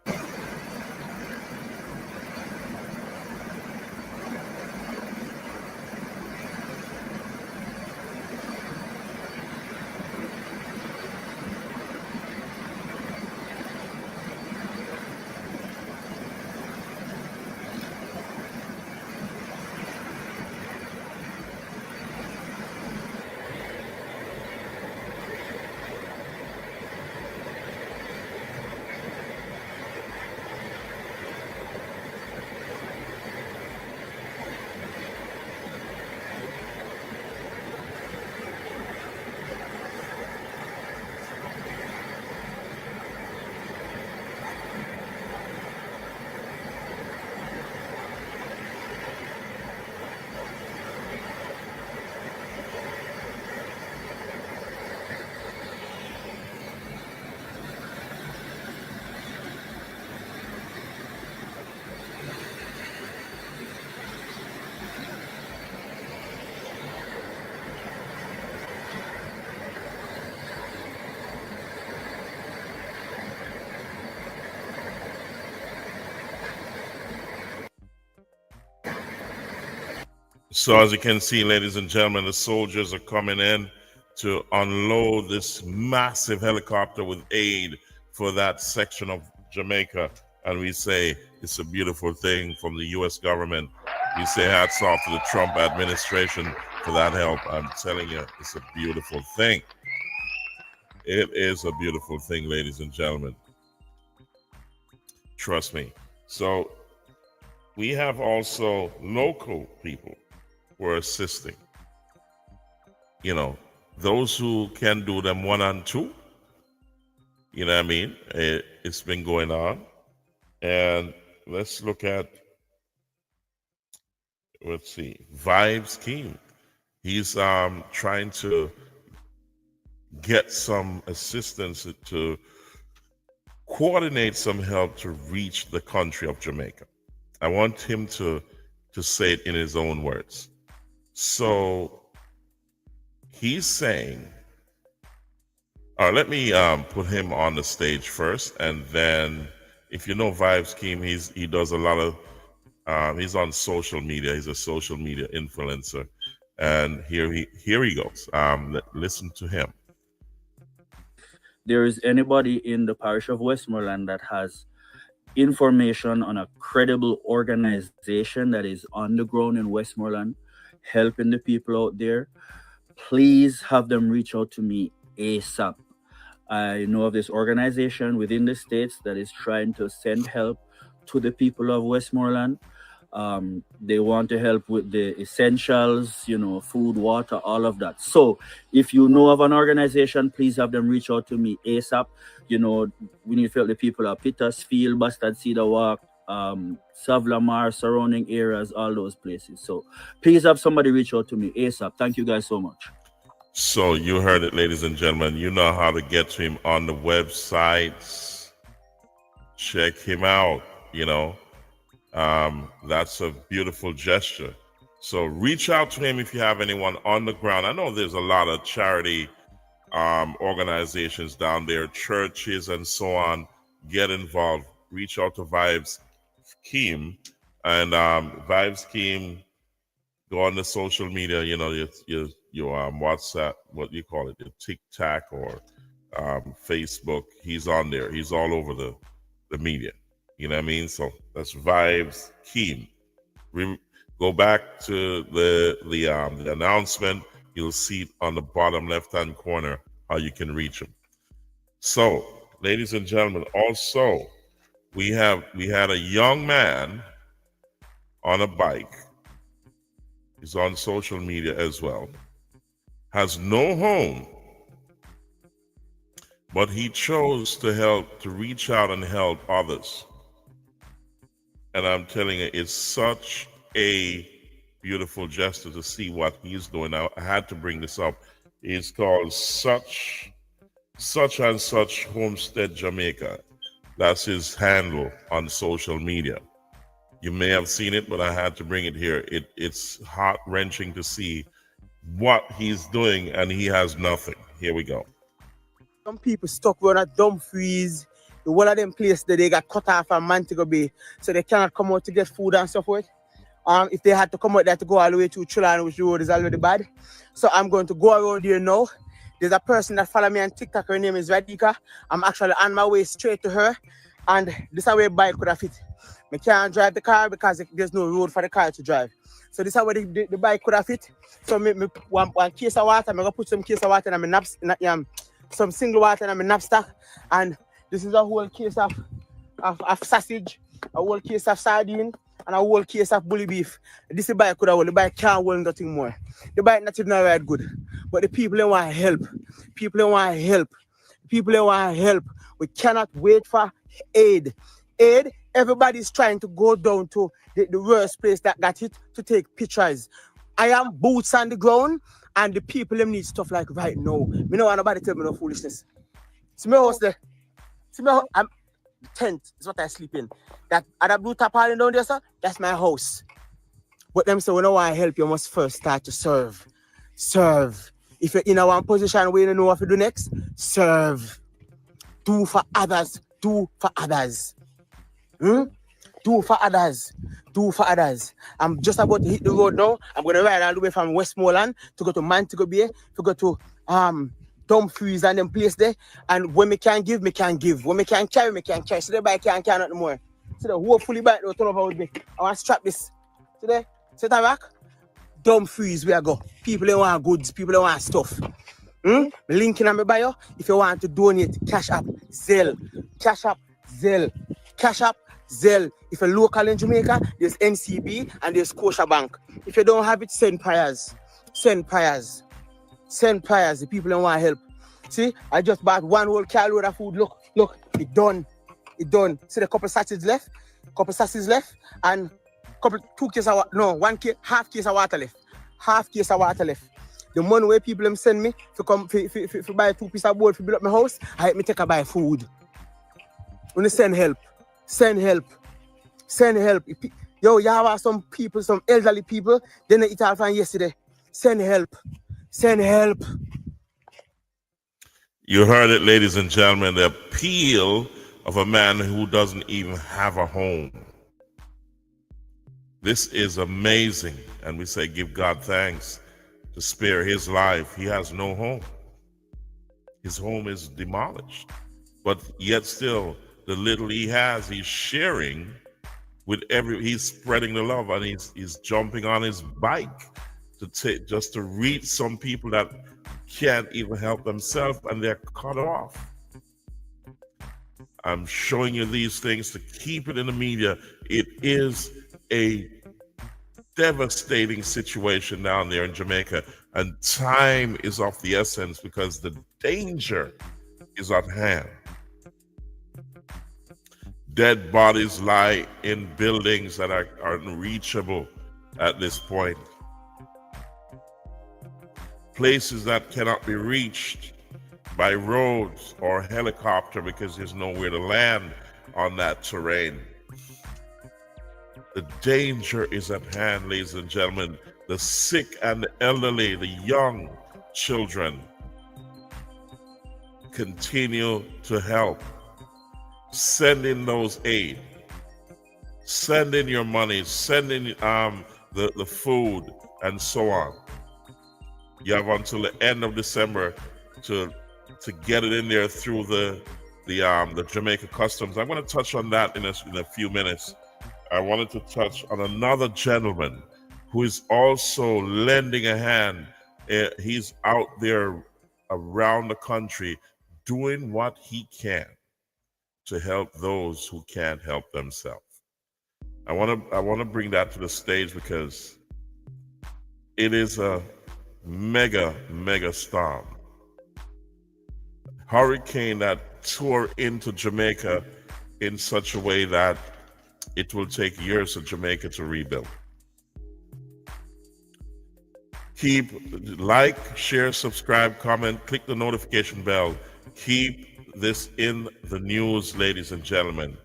So as you can see, ladies and gentlemen, the soldiers are coming in to unload this massive helicopter with aid for that section of Jamaica. And we say it's a beautiful thing from the U.S. government. We say hats off to the Trump administration for that help. I'm telling you, it's a beautiful thing. It is a beautiful thing, ladies and gentlemen. Trust me. So we have also local people who are assisting. You know, those who can do them 1 and 2. You know what I mean? It's been going on. And let's look at, let's see, Vibes King. He's trying to get some assistance to coordinate some help to reach the country of Jamaica. I want him to say it in his own words. So he's saying, let me put him on the stage first, and then if you know Vibes Scheme, he does a lot of he's on social media. He's a social media influencer, and here he goes. Listen to him. There is anybody in the parish of Westmoreland that has information on a credible organization that is on the ground in Westmoreland, helping the people out there, please have them reach out to me ASAP. I know of this organization within the States that is trying to send help to the people of Westmoreland. They want to help with the essentials, you know, food, water, all of that. So if you know of an organization, please have them reach out to me ASAP. You know, we need to help the people of Petersfield, Bastard Cedar Walk, South Lamar, surrounding areas, all those places. So please have somebody reach out to me ASAP. Thank you guys so much. So you heard it, ladies and gentlemen. You know how to get to him on the websites. Check him out, you know. That's a beautiful gesture. So reach out to him if you have anyone on the ground. I know there's a lot of charity organizations down there, churches and so on. Get involved. Reach out to Vibes Scheme, and Vibes Scheme, go on the social media, you know, your WhatsApp, what do you call it, your TikTok or Facebook. He's on there. He's all over the media. You know what I mean? So that's Vibes Scheme. Go back to the announcement. You'll see it on the bottom left-hand corner how you can reach them. So, ladies and gentlemen, also we had a young man on a bike. He's on social media as well. Has no home, but he chose to reach out and help others. And I'm telling you, it's such a beautiful gesture to see what he's doing. Now, I had to bring this up. It's called Such and Such Homestead Jamaica. That's his handle on social media. You may have seen it, but I had to bring it here. It's heart-wrenching to see what he's doing, and he has nothing. Here we go. Some people stuck around at Dumfries. One of them places that they got cut off from Montego Bay, so they cannot come out to get food and stuff with. If they had to come out, they had to go all the way to Chulan, which road is already bad. So I'm going to go around here now. There's a person that follow me on TikTok. Her name is Radhika. I'm actually on my way straight to her, and this is where bike could have fit. I can't drive the car because there's no road for the car to drive. So this is where the bike could have fit. So me one case of water. I'm gonna put some case of water in my knapsack, some single water in my knapsack, and this is a whole case of sausage, a whole case of sardine, and a whole case of bully beef. This is bike could have hold. The bike can't hold nothing more. The bike not even right good. But the people they want help. People they want help. People they want help. We cannot wait for aid. Aid, everybody's trying to go down to the worst place that got hit to take pictures. I am boots on the ground, and the people them need stuff like right now. Me no want nobody tell me no foolishness. See my house there. See my the tent is what I sleep in. That other blue tarpaulin down there, sir, that's my house. But them say when I want to help, you must first start to serve. Serve. If you're in a one position where you don't know what to do next, serve. Do for others. Do for others. Do for others. Do for others. I'm just about to hit the road now. I'm going to ride all the way from Westmoreland to go to Montego Bay, to go to Dumfries and them place there. And when me can give, me can give. When me can carry, me can carry. So the bike can't carry nothing more. So the whole fully bike will turn over with me. I want to strap this. See there? See that back? Dumfries where I go. People they want goods. People they want stuff. Link in my bio. If you want to donate, Cash App, Zelle. Cash App, Zelle. Cash App, Zelle. If you're local in Jamaica, there's NCB and there's Scotiabank. If you don't have it, send prayers. Send prayers. Send prayers. The people don't want help. See, I just bought one whole carload of food. Look, it done. It done. See the couple sausages left? And half case of water left. Half case of water left. The money where people them send me to come to buy 2 pieces of board to build up my house, I help me take a buy food. When you send help. Send help. Send help. Yo, you have some people, some elderly people, they didn't eat all from yesterday. Send help. Send help. You heard it, ladies and gentlemen, the appeal of a man who doesn't even have a home. This is amazing. And we say, give God thanks to spare his life. He has no home. His home is demolished. But yet still, the little he has, he's sharing with he's spreading the love, and he's jumping on his bike just to reach some people that can't even help themselves, and they're cut off. I'm showing you these things to keep it in the media. It is a devastating situation down there in Jamaica, and time is of the essence because the danger is at hand. Dead bodies lie in buildings that are unreachable at this point. Places that cannot be reached by roads or helicopter because there's nowhere to land on that terrain. The danger is at hand, ladies and gentlemen. The sick and the elderly, the young children, continue to help. Send in those aid. Send in your money. Send in the food and so on. You have until the end of December to get it in there through the Jamaica Customs. I'm going to touch on that in a few minutes. I wanted to touch on another gentleman who is also lending a hand. He's out there around the country doing what he can to help those who can't help themselves. I want to bring that to the stage because it is a mega storm. Hurricane that tore into Jamaica in such a way that it will take years for Jamaica to rebuild. Like, share, subscribe, comment, click the notification bell. Keep this in the news, ladies and gentlemen,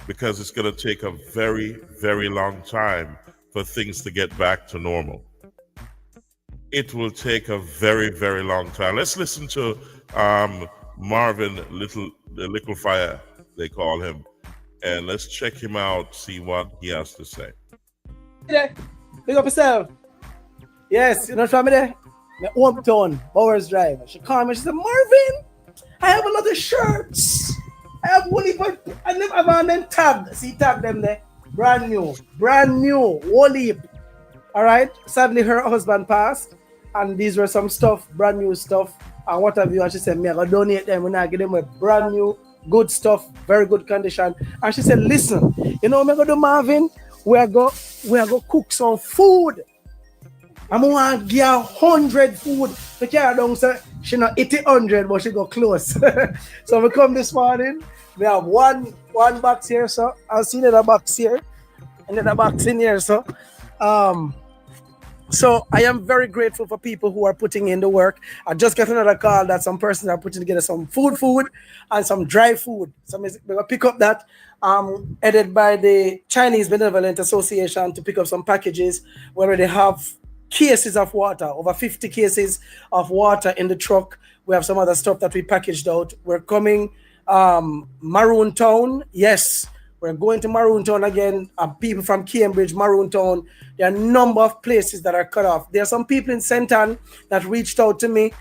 because it's going to take a very, very long time for things to get back to normal. It will take a very, very long time. Let's listen to Marvin Little Fire, they call him, and let's check him out, see what he has to say. Big up yourself. Yes, you know what I'm there? My hometown, Bowers Drive. She called me, she said, Marvin, I have a lot of shirts. I have one, but I never have on them tagged. See, tag them there. Brand new, whole heap. All right. Sadly, her husband passed, and these were some stuff, brand new stuff, and what have you. And she said, me, I gotta donate them. When I give them a brand new, good stuff, very good condition. And she said, listen, you know what I'm gonna do, Marvin? We are gonna cook some food. I'm gonna give her 100 food. The car down, so she not 100, but she go close. So we come this morning. We have one box here, so I'll see another box here, another box in here, so. So I am very grateful for people who are putting in the work. I just got another call that some persons are putting together some food and some dry food. So we're gonna pick up that, headed by the Chinese Benevolent Association to pick up some packages where they have cases of water, over 50 cases of water in the truck. We have some other stuff that we packaged out. We're coming Maroon Town. Yes, we're going to Maroon Town again. People from Cambridge, Maroon Town. There are a number of places that are cut off. There are some people in St. Ann that reached out to me.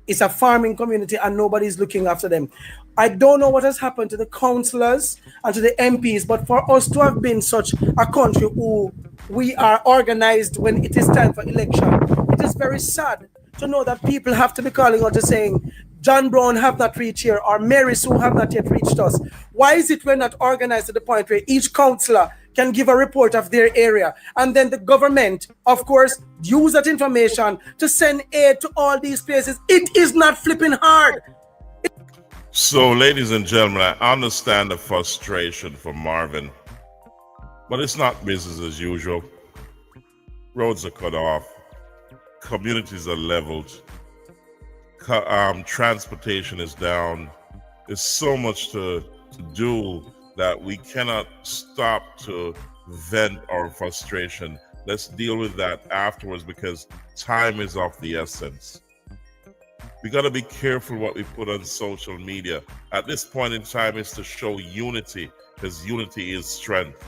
It's a farming community and nobody's looking after them. I don't know what has happened to the councillors and to the MPs, but for us to have been such a country who we are organized when it is time for election, it is very sad to know that people have to be calling out to saying, John Brown have not reached here, or Mary Sue have not yet reached us. Why is it we're not organized to the point where each councillor can give a report of their area, and then the government, of course, use that information to send aid to all these places? It is not flipping hard. So, ladies and gentlemen, I understand the frustration for Marvin, but it's not business as usual. Roads are cut off, communities are leveled, transportation is down. There's so much to do that we cannot stop to vent our frustration. Let's deal with that afterwards because time is of the essence. We got to be careful what we put on social media. At this point in time is to show unity, because unity is strength.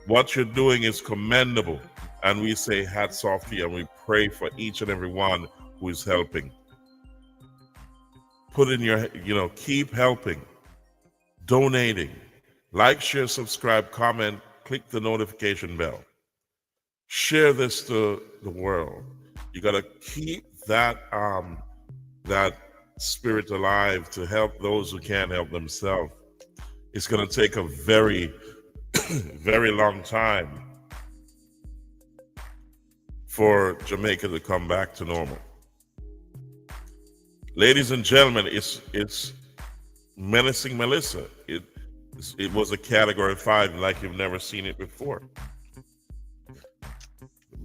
What you're doing is commendable, and we say hats off to you, and we pray for each and every one who is helping. Put in your, keep helping, donating, like, share, subscribe, comment, click the notification bell. Share this to the world. You got to keep that spirit alive to help those who can't help themselves. It's going to take a very, very long time for Jamaica to come back to normal. Ladies and gentlemen, it's Menacing Melissa. It was a Category 5 like you've never seen it before.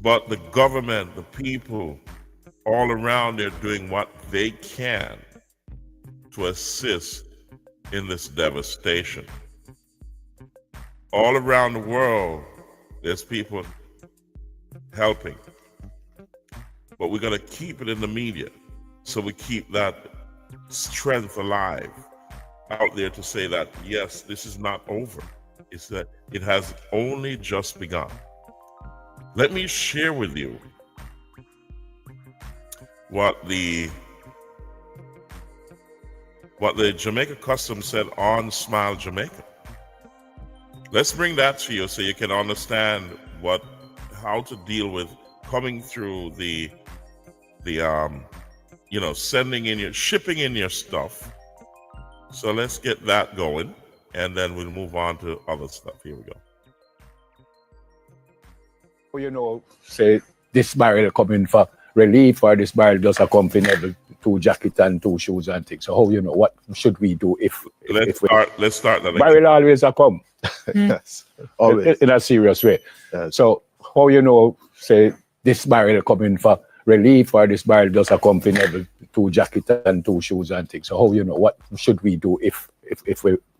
But the government, the people, all around, they're doing what they can to assist in this devastation. All around the world, there's people helping. But we're going to keep it in the media so we keep that strength alive out there to say that, yes, this is not over. It's that it has only just begun. Let me share with you what the Jamaica Customs said on Smile Jamaica. let's bring that to you so you can understand how to deal with coming through the shipping in your stuff. So let's get that going, and then we'll move on to other stuff. Here we go. Say this barrel coming for relief, or this barrel just accompanied 2 jackets and 2 shoes and things. So what should we do if let's start that barrel always a come? Yes, always in a serious way. So how say this barrel coming for relief, or this barrel just accompanied 2 jackets and 2 shoes and things. So how what should we do if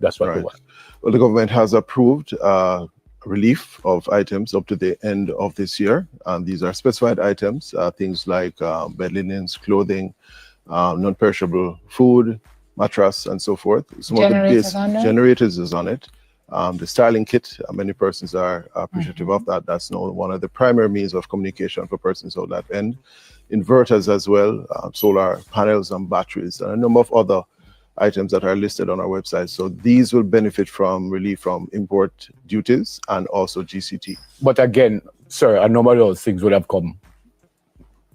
that's what we want? Well, the government has approved relief of items up to the end of this year, and these are specified items, things like bed linens, clothing, non-perishable food, mattress, and so forth. Some of the base generators is on it. The styling kit, many persons are appreciative of that. That's now one of the primary means of communication for persons on that end. Inverters as well, solar panels and batteries, and a number of other items that are listed on our website. So these will benefit from relief from import duties and also GCT. But again, sir, a number of those things would have come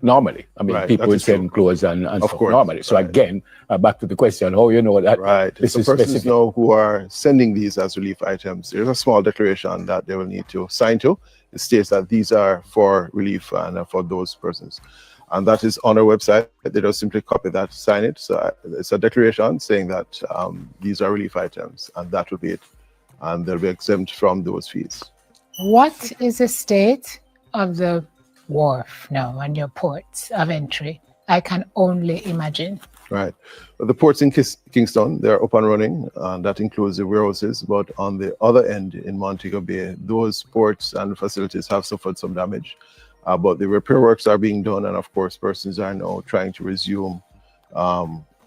normally. I mean, people would send clothes and stuff normally. So again, back to the question, how that this is persons now who are sending these as relief items, there's a small declaration that they will need to sign to. It states that these are for relief and for those persons. And that is on our website. They just simply copy that, sign it. So it's a declaration saying that these are relief items, and that will be it. And they'll be exempt from those fees. What is the state of the wharf now and your ports of entry? I can only imagine. Right. Well, the ports in Kingston, they're up and running, and that includes the warehouses. But on the other end in Montego Bay, those ports and facilities have suffered some damage. But the repair works are being done, and of course, persons are now trying to resume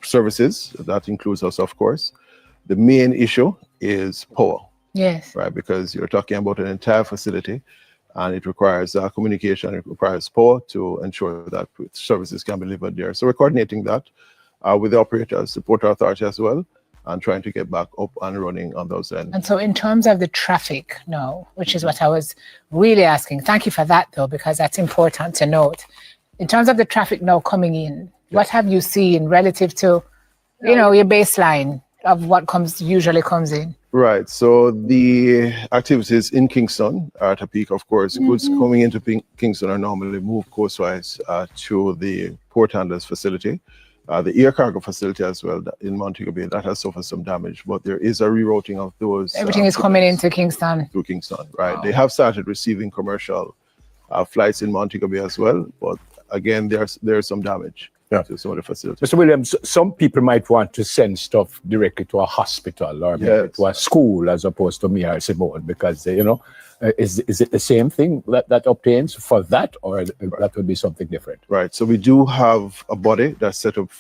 services. That includes us, of course. The main issue is power. Yes. Right, because you're talking about an entire facility, and it requires communication. It requires power to ensure that services can be delivered there. So we're coordinating that with the operators, the Port Authority as well, and trying to get back up and running on those ends. And so in terms of the traffic now, which is what I was really asking, thank you for that though, because that's important to note. In terms of the traffic now coming in, what have you seen relative to, your baseline of what usually comes in? Right, so the activities in Kingston are at a peak, of course. Goods coming into Kingston are normally moved coastwise to the port handlers facility. The air cargo facility as well in Montego Bay, that has suffered some damage, but there is a rerouting of those. Everything is coming into Kingston. To Kingston, right. Wow. They have started receiving commercial flights in Montego Bay as well, but again, there's some damage to some of the facilities. Mr. Williams, some people might want to send stuff directly to a hospital or maybe to a school as opposed to me or Simone, because, is it the same thing that obtains for that, or that would be something different? Right. So we do have a body that's set up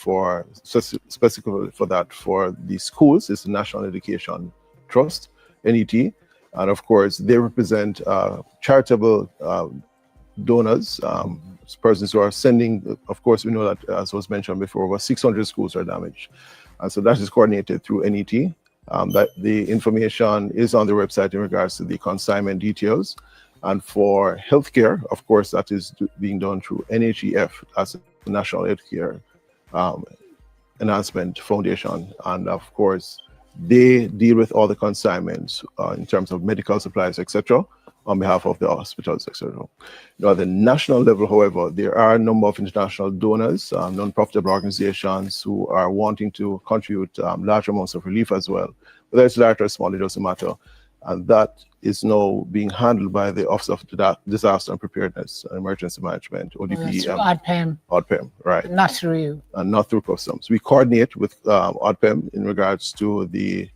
specifically for that for the schools. It's the National Education Trust, NET. And of course, they represent charitable donors, persons who are sending. Of course, we know that, as was mentioned before, over 600 schools are damaged. And so that is coordinated through NET. That the information is on the website in regards to the consignment details. And for healthcare, of course, that is being done through NHEF, as the National Healthcare Enhancement Foundation. And of course, they deal with all the consignments in terms of medical supplies, etc., on behalf of the hospitals, etc. Now, at the national level, however, there are a number of international donors, non-profitable organizations who are wanting to contribute large amounts of relief as well. Whether it's large or small, it doesn't matter. And that is now being handled by the Office of Disaster and Preparedness and Emergency Management, ODP. ODPEM. ODPEM, right. Not through you. And not through customs. We coordinate with ODPEM in regards to the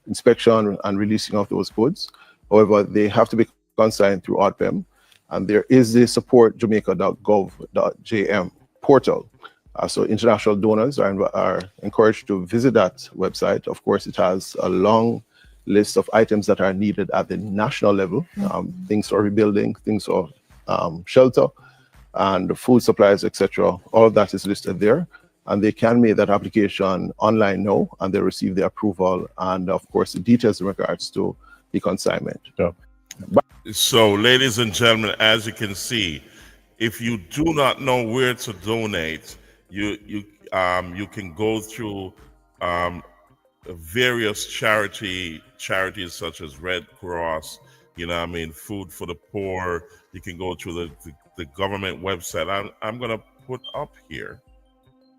inspection and releasing of those goods. However, they have to be consigned through ODPEM, and there is the supportjamaica.gov.jm portal. So international donors are encouraged to visit that website. Of course, it has a long list of items that are needed at the national level, things for rebuilding, things for shelter, and food supplies, etc. All of that is listed there, and they can make that application online now, and they receive the approval, and of course, the details in regards to the consignment. So, ladies and gentlemen, as you can see, if you do not know where to donate, you can go through various charities such as Red Cross, Food for the Poor. You can go through the government website. I'm gonna put up here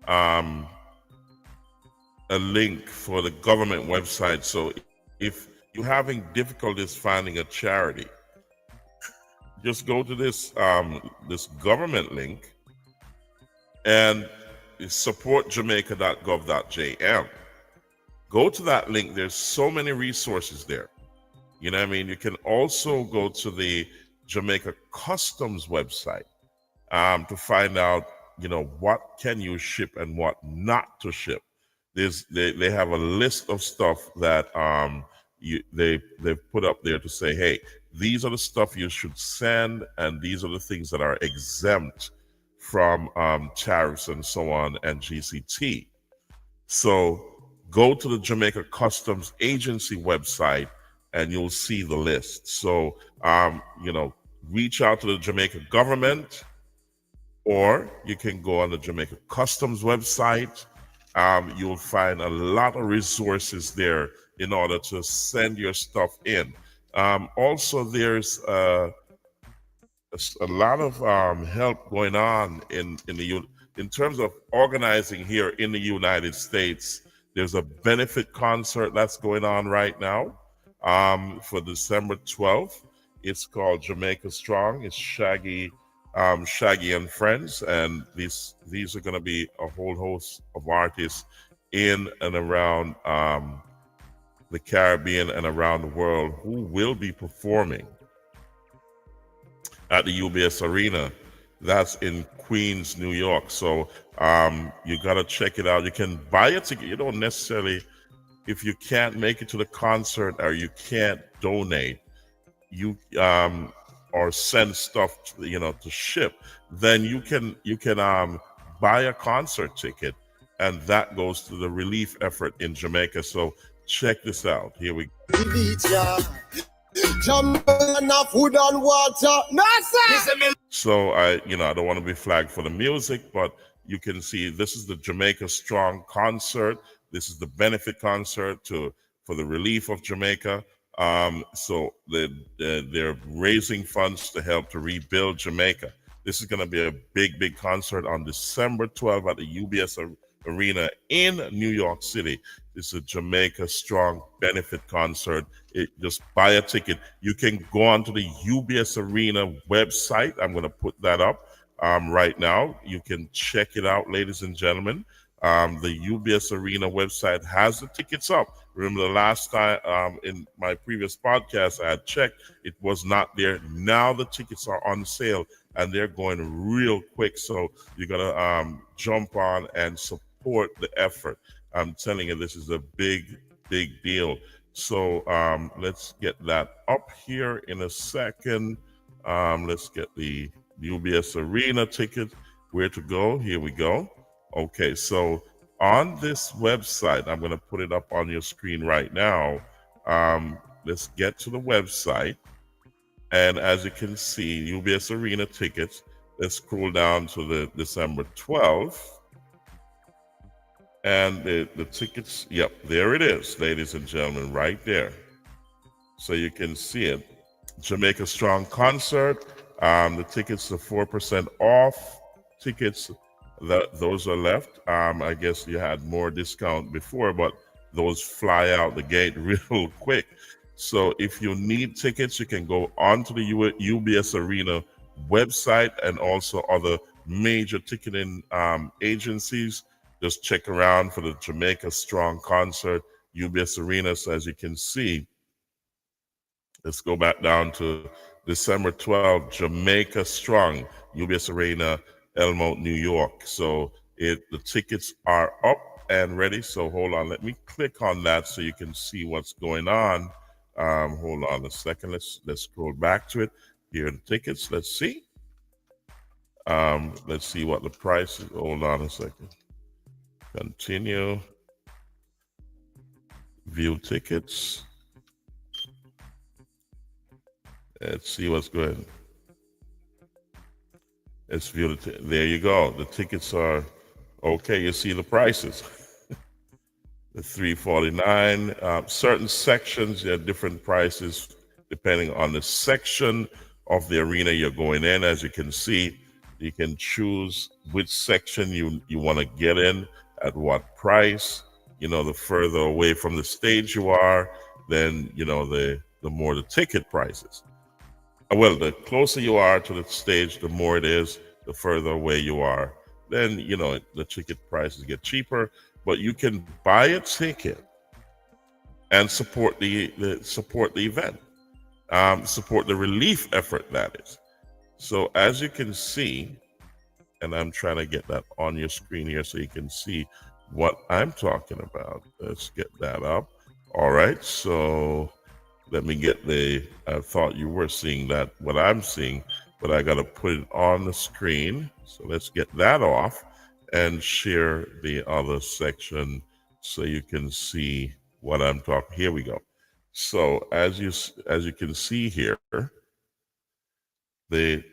a link for the government website. So if you're having difficulties finding a charity, just go to this this government link and supportjamaica.gov.jm. Go to that link. There's so many resources there. You can also go to the Jamaica Customs website to find out, what can you ship and what not to ship. They have a list of stuff that they've put up there to say, hey, these are the stuff you should send, and these are the things that are exempt from tariffs and so on and GCT. So go to the Jamaica Customs Agency website and you'll see the list. So, reach out to the Jamaica government, or you can go on the Jamaica Customs website. You'll find a lot of resources there in order to send your stuff in. Also, there's a lot of help going on in terms of organizing here in the United States. There's a benefit concert that's going on right now for December 12th. It's called Jamaica Strong. It's Shaggy and Friends, and these are going to be a whole host of artists in and around the Caribbean and around the world who will be performing at the UBS Arena. That's in Queens, New York. So you got to check it out. You can buy a ticket. You don't necessarily, if you can't make it to the concert or you can't donate, you or send stuff to ship, then you can buy a concert ticket, and that goes to the relief effort in Jamaica. So check this out. Here we go. Food and water. So I don't want to be flagged for the music, but you can see this is the Jamaica Strong concert. This is the benefit concert for the relief of Jamaica. So they're raising funds to help to rebuild Jamaica. This is going to be a big concert on December 12th at the UBS Arena in New York City. It's a Jamaica Strong benefit concert. Just buy a ticket. You can go onto the UBS Arena website. I'm going to put that up right now. You can check it out, ladies and gentlemen. The UBS Arena website has the tickets up. Remember the last time in my previous podcast I had checked, it was not there. Now the tickets are on sale and they're going real quick. So you got to jump on and support the effort. I'm telling you, this is a big deal. So let's get that up here in a second. Let's get the UBS Arena ticket. Where to go? Here we go. Okay, so on this website, I'm going to put it up on your screen right now. Let's get to the website. And as you can see, UBS Arena tickets. Let's scroll down to the December 12th. And the tickets, yep, there it is, ladies and gentlemen, right there. So you can see it. Jamaica Strong concert. The tickets are 4% off. Tickets, those are left. I guess you had more discount before, but those fly out the gate real quick. So if you need tickets, you can go onto the UBS Arena website and also other major ticketing agencies. Just check around for the Jamaica Strong concert, UBS Arena. So as you can see, let's go back down to December 12th, Jamaica Strong, UBS Arena, Elmont, New York. So the tickets are up and ready. So hold on, let me click on that so you can see what's going on. Hold on a second. Let's scroll back to it. Here are the tickets. Let's see. Let's see what the price is. Hold on a second. Continue. View tickets. Let's see what's good. Let's view there you go. The tickets are okay. You see the prices. The $349. Certain sections, there are different prices depending on the section of the arena you're going in. As you can see, you can choose which section you want to get in at what price. You know, the further away from the stage you are, then, you know, the more the ticket prices. Well, the closer you are to the stage, the more it is. The further away you are, then, you know, the ticket prices get cheaper. But you can buy a ticket and support the event, support the relief effort, that is. So as you can see, and I'm trying to get that on your screen here so you can see what I'm talking about. Let's get that up. All right, so let me get I thought you were seeing that, what I'm seeing, but I got to put it on the screen. So let's get that off and share the other section so you can see what I'm talking. Here we go. So as you can see here, the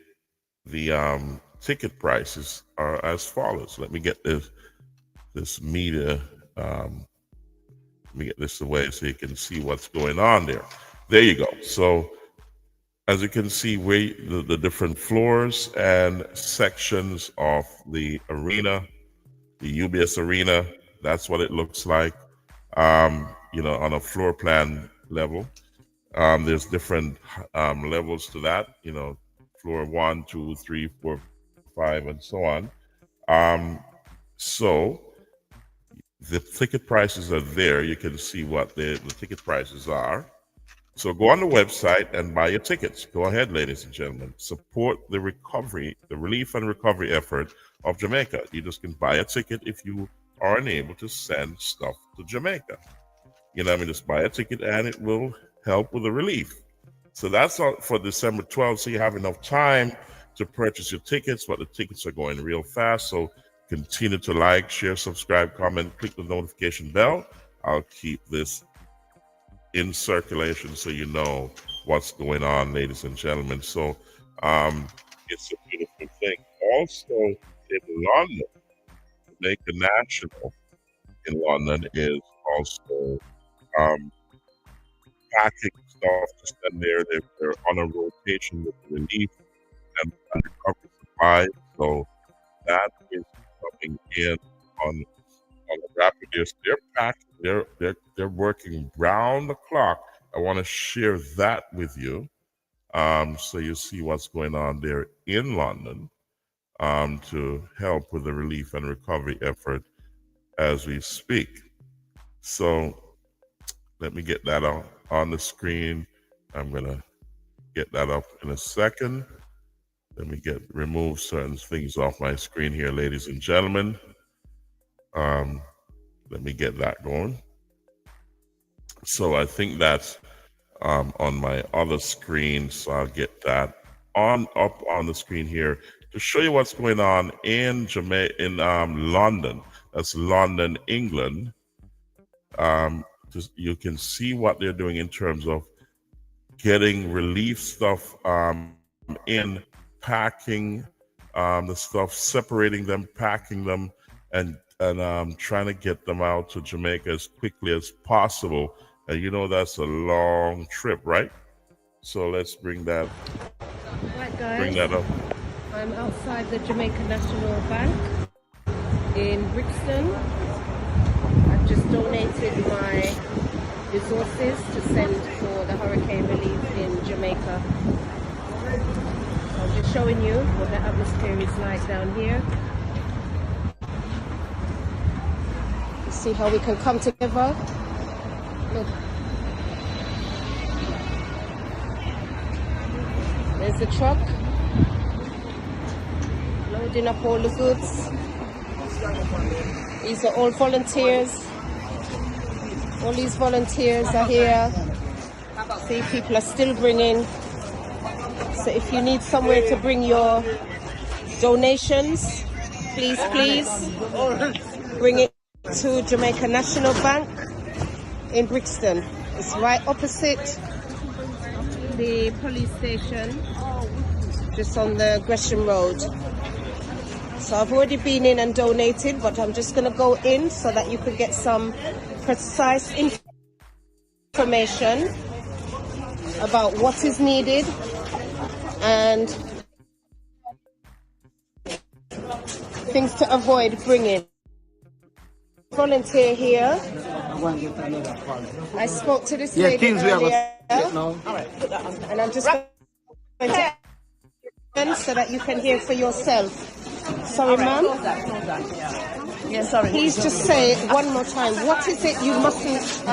ticket prices are as follows. Let me get this media. Let me get this away so you can see what's going on there. There you go. So as you can see, the different floors and sections of the arena, the UBS arena, that's what it looks like, you know, on a floor plan level. There's different levels to that, you know, floor 1, 2, 3, 4, 5, and so on. So the ticket prices are there. You can see what the ticket prices are. So go on the website and buy your tickets. Go ahead, ladies and gentlemen. Support the relief and recovery effort of Jamaica. You just can buy a ticket if you are unable to send stuff to Jamaica. You know what I mean? Just buy a ticket and it will help with the relief. So that's all for December 12th. So you have enough time to purchase your tickets, but the tickets are going real fast. So continue to like, share, subscribe, comment, click the notification bell. I'll keep this in circulation so you know what's going on, ladies and gentlemen. So it's a beautiful thing. Also in London, Jamaica National in London is also packing stuff to send there. They're on a rotation with relief and recovery supplies. So that is coming in on a rapid. They're packing. They're working round the clock. I want to share that with you, so you see what's going on there in London, to help with the relief and recovery effort as we speak. So let me get that on the screen. I'm gonna get that up in a second. Let me remove certain things off my screen here, ladies and gentlemen. Let me get that going. So I think that's on my other screen. So I'll get that up on the screen here to show you what's going on in London. That's London, England. You can see what they're doing in terms of getting relief stuff in, packing the stuff, separating them, packing them, and trying to get them out to Jamaica as quickly as possible. And you know that's a long trip, right? So let's bring that up. I'm outside the Jamaican National Bank in Brixton. I've just donated my resources to send for the hurricane relief in Jamaica. I'm just showing you what the atmosphere is like down here. See how we can come together. Look. There's the truck loading up all the goods. These are all volunteers. All these volunteers are here. See, people are still bringing. So if you need somewhere to bring your donations, please bring it to Jamaica National Bank in Brixton. It's right opposite the police station, just on the Gresham Road. So I've already been in and donated, but I'm just going to go in so that you could get some precise information about what is needed and things to avoid bringing. Volunteer here. I spoke to this lady earlier, and I'm just going to so that you can hear for yourself. Sorry, ma'am. Yeah, sorry. Please just say one more time. What is it you mustn't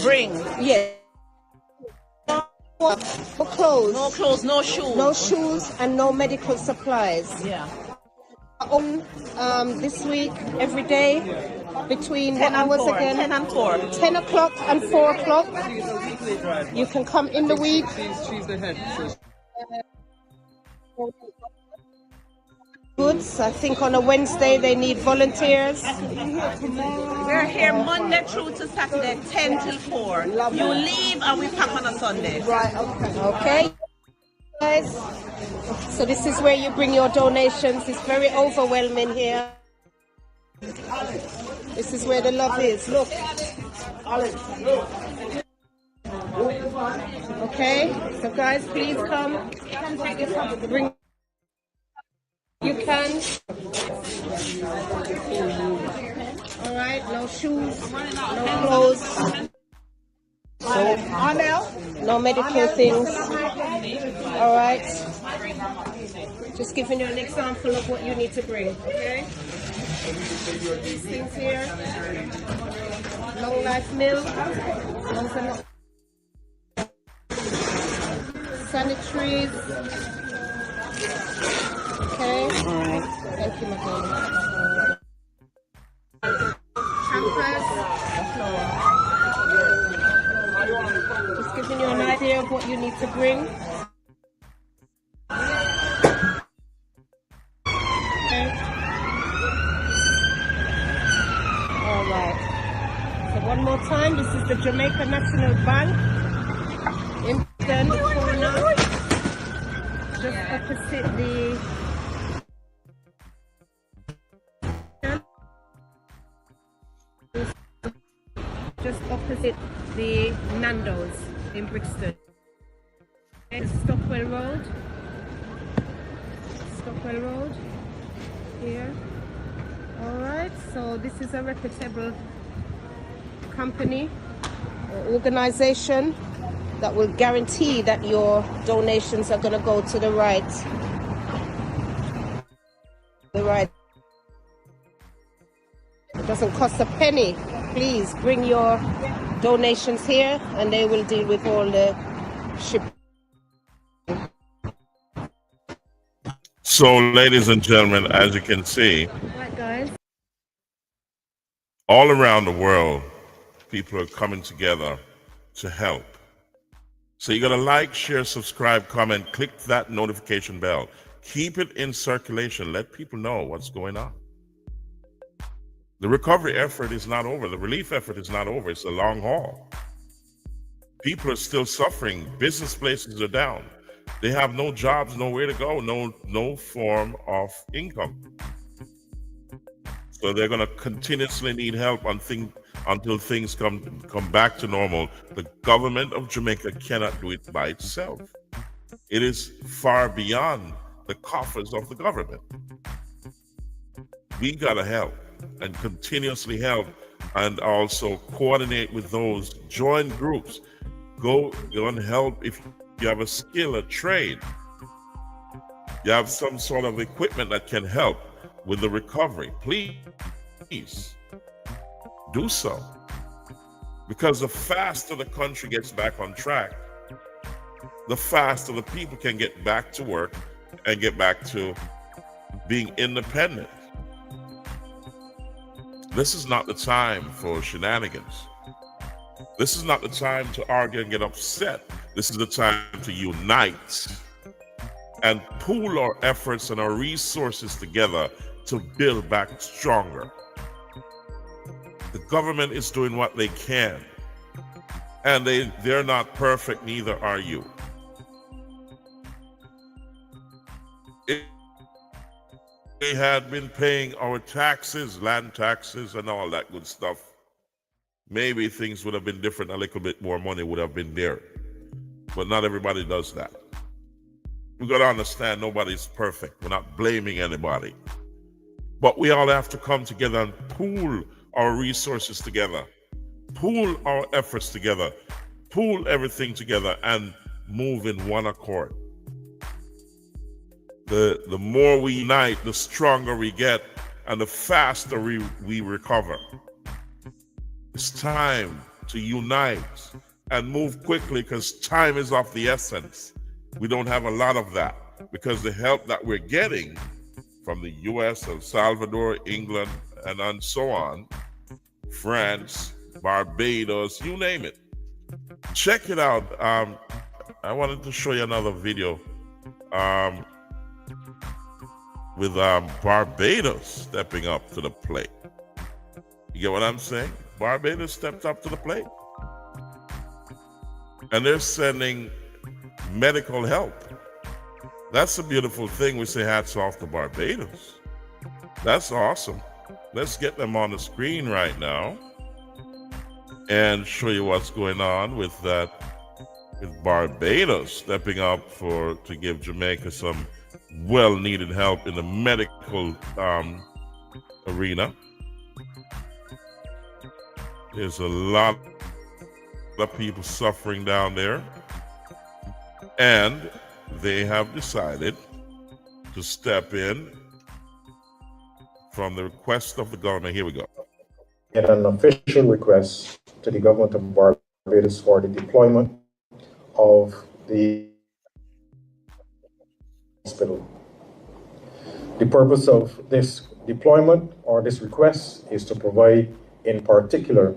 bring? Yeah. No clothes. No clothes, no shoes. No shoes and no medical supplies. Yeah. On this week, every day, between 10 what hours and 4, again? 10 and 4. 10 o'clock and 4 o'clock. You can come in the week. Goods. I think on a Wednesday they need volunteers. We're here Monday through to Saturday, 10 till 4. You leave and we pack on a Sunday. Right, okay. Guys, so this is where you bring your donations. It's very overwhelming here. This is where the love is. Look. Okay, so guys, please come. Bring. You can. All right, no shoes, no clothes. No medical things. All right. Just giving you an example of what you need to bring. Okay. These things here. Long life milk. Sanitaries. Okay. Thank you, my darling. Just giving you an idea of what you need to bring. Okay. All right. So one more time, this is the Jamaica National Bank in the corner, just opposite the Nando's in Brixton. It's Stockwell Road. Stockwell Road here. Alright, so this is a reputable company or organization that will guarantee that your donations are going to go to the right. It doesn't cost a penny. Please bring your donations here and they will deal with all the shipping. So, ladies and gentlemen, as you can see, Right, guys. all around the world, people are coming together to help. So you got to like, share, subscribe, comment, click that notification bell. Keep it in circulation. Let people know what's going on. The recovery effort is not over. The relief effort is not over. It's a long haul. People are still suffering. Business places are down. They have no jobs, nowhere to go, no form of income. So they're going to continuously need help until things come back to normal. The government of Jamaica cannot do it by itself. It is far beyond the coffers of the government. We got to help and continuously help and also coordinate with those, join groups, go and help if you have a skill, a trade, you have some sort of equipment that can help with the recovery. Please do so. Because the faster the country gets back on track, the faster the people can get back to work and get back to being independent. This is not the time for shenanigans. This is not the time to argue and get upset. This is the time to unite and pool our efforts and our resources together to build back stronger. The government is doing what they can. And they're not perfect, neither are you. If we had been paying our taxes, land taxes, and all that good stuff, maybe things would have been different. A little bit more money would have been there. But not everybody does that. We got to understand nobody's perfect. We're not blaming anybody. But we all have to come together and pool our resources together, pool our efforts together, pool everything together, and move in one accord. The more we unite, the stronger we get, and the faster we recover. It's time to unite and move quickly because time is of the essence. We don't have a lot of that because the help that we're getting from the US, El Salvador, England, and so on, France, Barbados, you name it. Check it out. I wanted to show you another video with Barbados stepping up to the plate. You get what I'm saying? Barbados stepped up to the plate. And they're sending medical help. That's a beautiful thing. We say hats off to Barbados. That's awesome. Let's get them on the screen right now and show you what's going on with that, with Barbados stepping up to give Jamaica some well-needed help in the medical arena. There's a lot of people suffering down there, and they have decided to step in from the request of the government. Here we go. In an official request to the government of Barbados for the deployment of the hospital. The purpose of this deployment or this request is to provide, in particular,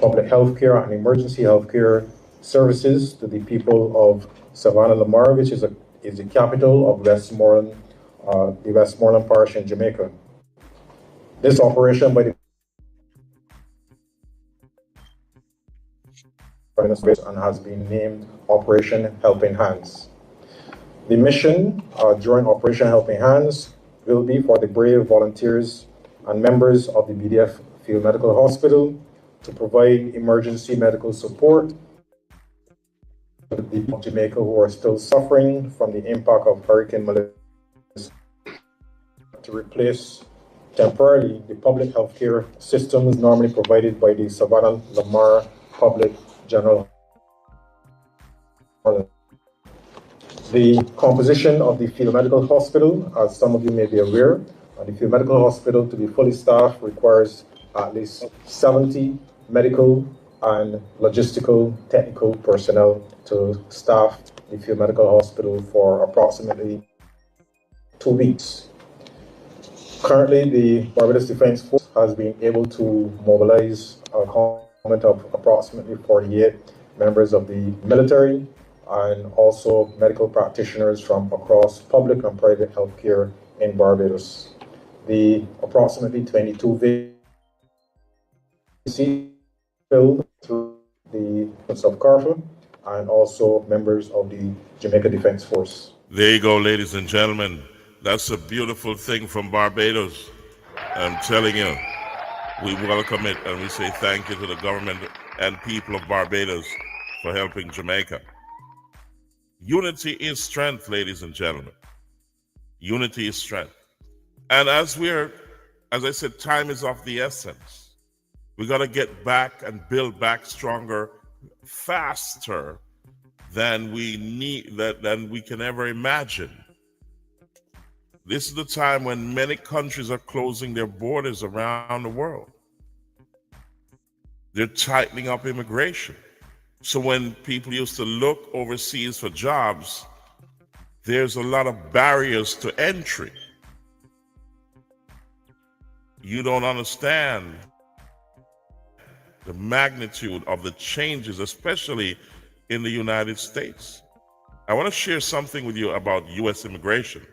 public health care and emergency health care services to the people of Savannah Lamar, which is the capital of Westmoreland, the Westmoreland Parish in Jamaica. This operation by the and has been named Operation Helping Hands. The mission during Operation Helping Hands will be for the brave volunteers and members of the BDF Field Medical Hospital to provide emergency medical support to the people of Jamaica who are still suffering from the impact of Hurricane Melissa, to replace temporarily the public health care systems normally provided by the Savannah Lamar Public General. The composition of the Field Medical Hospital, as some of you may be aware, the Field Medical Hospital to be fully staffed requires at least 70 medical and logistical technical personnel to staff the Field Medical Hospital for approximately 2 weeks. Currently, the Barbados Defense Force has been able to mobilize a complement of approximately 48 members of the military and also medical practitioners from across public and private healthcare in Barbados. The approximately 22 vacancies filled through the of CARFA and also members of the Jamaica Defense Force. There you go, ladies and gentlemen. That's a beautiful thing from Barbados. I'm telling you, we welcome it and we say thank you to the government and people of Barbados for helping Jamaica. Unity is strength, ladies and gentlemen. Unity is strength. And as I said, time is of the essence. We got to get back and build back stronger, faster than than we can ever imagine. This is the time when many countries are closing their borders around the world. They're tightening up immigration. So when people used to look overseas for jobs, there's a lot of barriers to entry. You don't understand the magnitude of the changes, especially in the United States. I want to share something with you about U.S. immigration.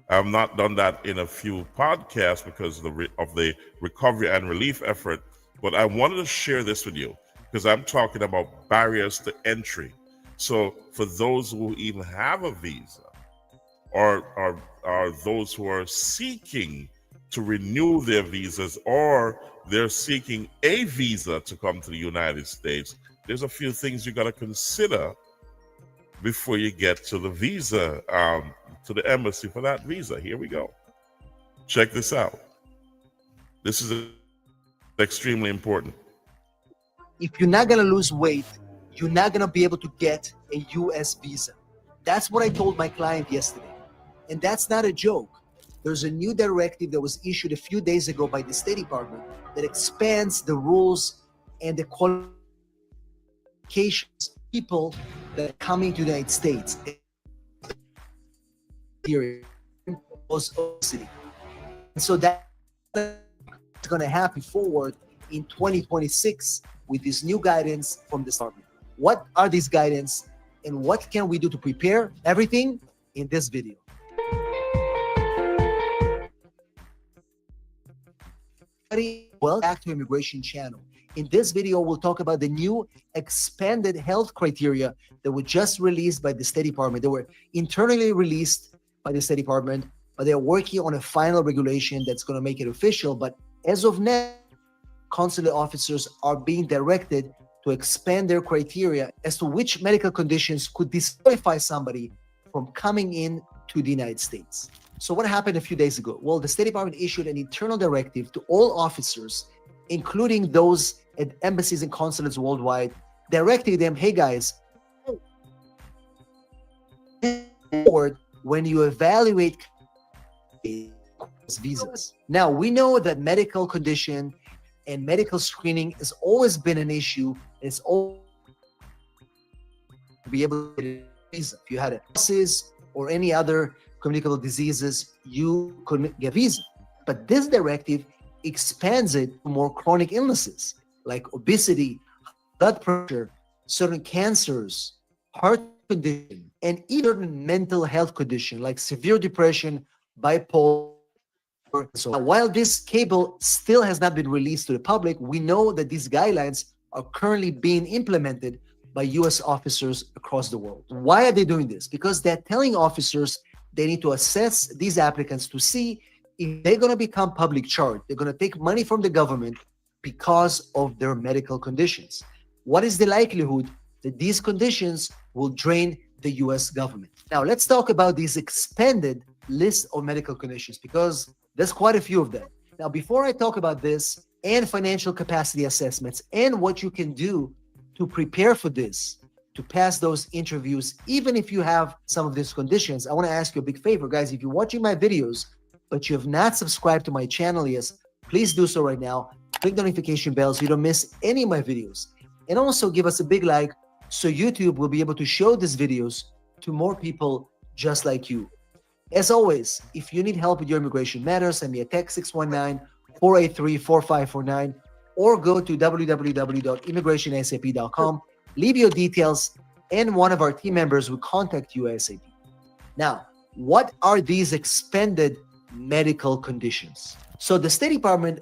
I've not done that in a few podcasts because of the recovery and relief effort, but I wanted to share this with you. because I'm talking about barriers to entry. So for those who even have a visa, or those who are seeking to renew their visas, or they're seeking a visa to come to the United States, there's a few things you got to consider before you get to the visa, to the embassy for that visa. Here we go. Check this out. This is extremely important. If you're not gonna lose weight, you're not gonna be able to get a US visa. That's what I told my client yesterday. And that's not a joke. There's a new directive that was issued a few days ago by the State Department that expands the rules and the qualifications of people that are coming to the United States. Obesity. And so that's going to happen forward in 2026 with this new guidance from the department. What are these guidance and what can we do to prepare? Everything in this video. Welcome back to Immigration Channel. In this video, we'll talk about the new expanded health criteria that were just released by the State Department. They were internally released by the State Department, but they're working on a final regulation that's going to make it official. But as of now, consular officers are being directed to expand their criteria as to which medical conditions could disqualify somebody from coming in to the United States. So what happened a few days ago? Well, the State Department issued an internal directive to all officers, including those at embassies and consulates worldwide, directing them, hey guys, when you evaluate visas. Now, we know that medical condition and medical screening has always been an issue. It's always be able to get a visa. If you had a disease or any other communicable diseases, you couldn't get a visa. But this directive expands it to more chronic illnesses like obesity, blood pressure, certain cancers, heart condition, and even mental health condition like severe depression, bipolar. So while this cable still has not been released to the public, we know that these guidelines are currently being implemented by US officers across the world. Why are they doing this? Because they're telling officers they need to assess these applicants to see if they're going to become public charge. They're going to take money from the government because of their medical conditions. What is the likelihood that these conditions will drain the US government? Now, let's talk about these expanded list of medical conditions because there's quite a few of them. Now, before I talk about this and financial capacity assessments and what you can do to prepare for this, to pass those interviews, even if you have some of these conditions, I want to ask you a big favor, guys. If you're watching my videos, but you have not subscribed to my channel yet, please do so right now. Click the notification bell so you don't miss any of my videos. And also give us a big like so YouTube will be able to show these videos to more people just like you. As always, if you need help with your immigration matters, send me a text 619-483-4549 or go to www.immigrationsap.com. Leave your details and one of our team members will contact you ASAP. Now, what are these expanded medical conditions? So the State Department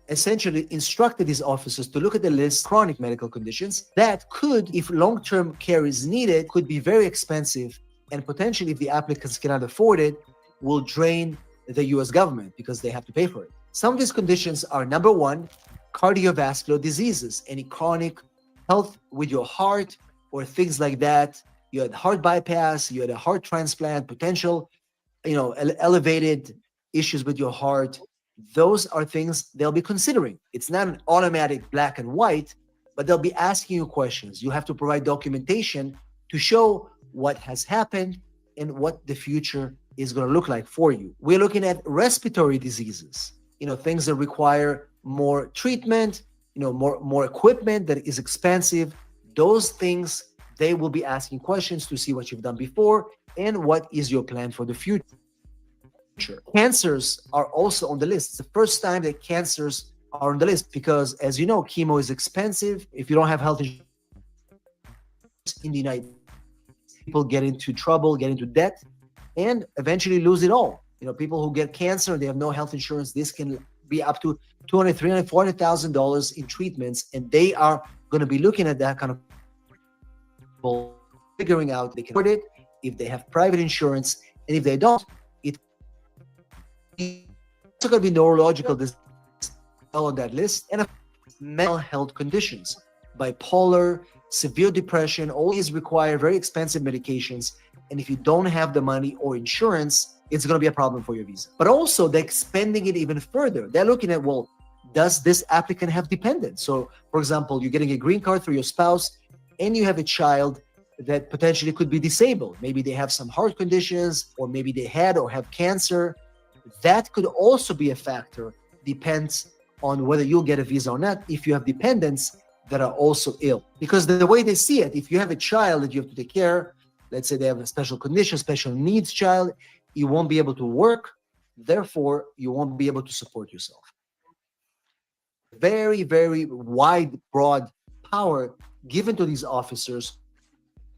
essentially instructed these officers to look at the list of chronic medical conditions that could, if long-term care is needed, could be very expensive and potentially, if the applicants cannot afford it, will drain the US government because they have to pay for it. Some of these conditions are, number one, cardiovascular diseases, any chronic health with your heart or things like that. You had heart bypass, you had a heart transplant, potential, elevated issues with your heart. Those are things they'll be considering. It's not an automatic black and white, but they'll be asking you questions. You have to provide documentation to show what has happened and what the future is going to look like for you. We're looking at respiratory diseases, things that require more treatment, more equipment that is expensive. Those things, they will be asking questions to see what you've done before and what is your plan for the future. Cancers are also on the list. It's the first time that cancers are on the list because, as you know, chemo is expensive. If you don't have health insurance in the United States, people get into trouble, get into debt, and eventually lose it all. People who get cancer, they have no health insurance. This can be up to $200,000, $300,000, $400,000 in treatments, and they are going to be looking at that kind of figuring out they can afford it, if they have private insurance, and if they don't, it's also going to be neurological disease on that list, and mental health conditions, bipolar, severe depression. All these require very expensive medications, and if you don't have the money or insurance, it's going to be a problem for your visa. But also, they're expanding it even further. They're looking at, well, does this applicant have dependents? So, for example, you're getting a green card through your spouse, and you have a child that potentially could be disabled. Maybe they have some heart conditions, or maybe they had or have cancer. That could also be a factor. Depends on whether you'll get a visa or not if you have dependents that are also ill. Because the way they see it, if you have a child that you have to take care, let's say they have a special condition, special needs child, you won't be able to work, therefore you won't be able to support yourself. Very, very wide, broad power given to these officers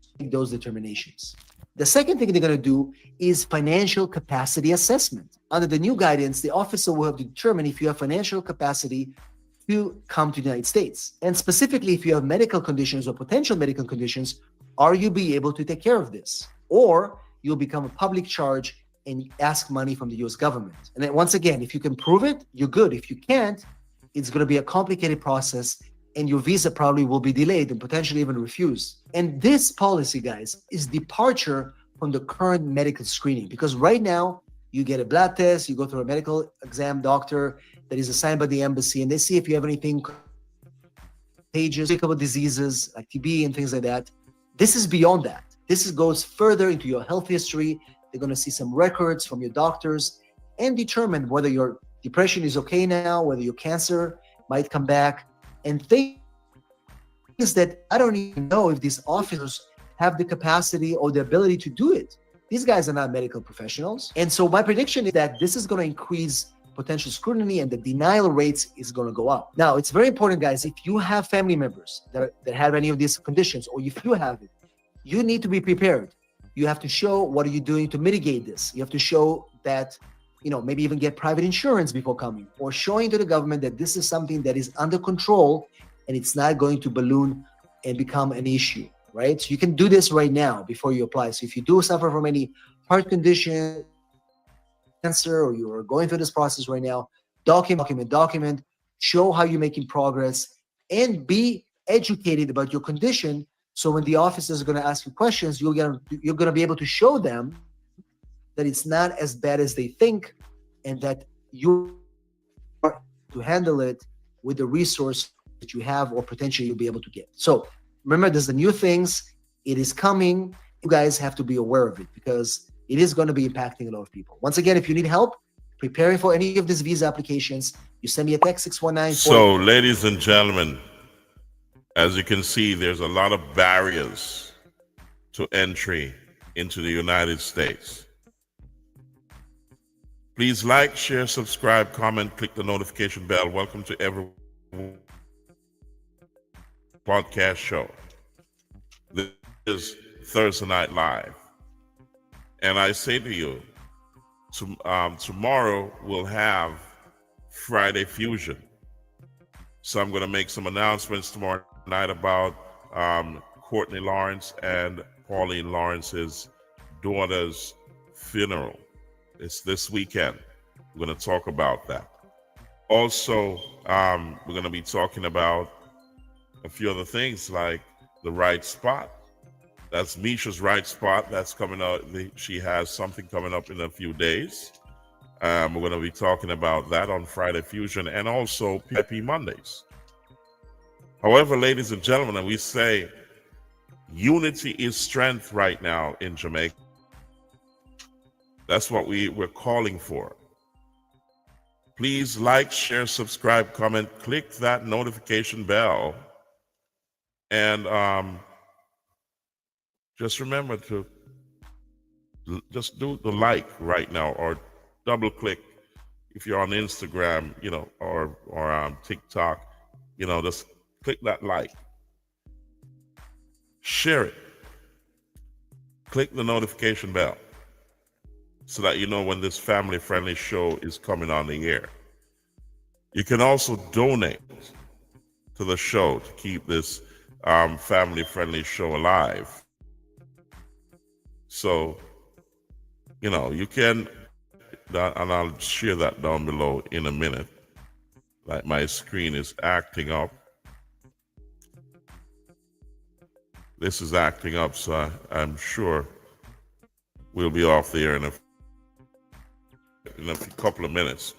to make those determinations. The second thing they're going to do is financial capacity assessment. Under the new guidance, the officer will have to determine if you have financial capacity to come to the United States. And specifically, if you have medical conditions or potential medical conditions, are you be able to take care of this? Or you'll become a public charge and ask money from the US government. And then once again, if you can prove it, you're good. If you can't, it's going to be a complicated process, and your visa probably will be delayed and potentially even refused. And this policy, guys, is departure from the current medical screening, because right now you get a blood test, you go through a medical exam doctor that is assigned by the embassy, and they see if you have anything contagious, communicable diseases like TB and things like that. This is beyond that. This goes further into your health history. They're going to see some records from your doctors and determine whether your depression is okay now, whether your cancer might come back, and things that I don't even know if these officers have the capacity or the ability to do it. These guys are not medical professionals. And so my prediction is that this is going to increase potential scrutiny, and the denial rates is going to go up. Now, it's very important, guys, if you have family members that have any of these conditions, or if you have it, you need to be prepared. You have to show what are you doing to mitigate this. You have to show that, maybe even get private insurance before coming, or showing to the government that this is something that is under control and it's not going to balloon and become an issue, right? So you can do this right now before you apply. So if you do suffer from any heart condition, cancer, or you are going through this process right now, document, show how you're making progress, and be educated about your condition. So when the officers are going to ask you questions, you're going to be able to show them that it's not as bad as they think, and that you are to handle it with the resource that you have or potentially you'll be able to get. So remember, there's the new things. It is coming. You guys have to be aware of it, because it is going to be impacting a lot of people. Once again, if you need help preparing for any of these visa applications, you send me a text 619. So, ladies and gentlemen, as you can see, there's a lot of barriers to entry into the United States. Please like, share, subscribe, comment, click the notification bell. Welcome to every podcast show. This is Thursday Night Live. And I say to you, tomorrow we'll have Friday Fusion. So I'm going to make some announcements tomorrow night about Courtney Lawrence and Pauline Lawrence's daughter's funeral. It's this weekend. We're going to talk about that. Also, we're going to be talking about a few other things like the right spot. That's Misha's right spot. That's coming out. She has something coming up in a few days. We're going to be talking about that on Friday Fusion, and also PIP Mondays. However, ladies and gentlemen, we say unity is strength right now in Jamaica. That's what we're calling for. Please like, share, subscribe, comment, click that notification bell, and just remember to just do the like right now, or double click if you're on Instagram, or TikTok, just click that like. Share it. Click the notification bell so that you know when this family-friendly show is coming on the air. You can also donate to the show to keep this family-friendly show alive. So, you can, and I'll share that down below in a minute. Like my screen is acting up. This is acting up, so I'm sure we'll be off the air in a couple of minutes.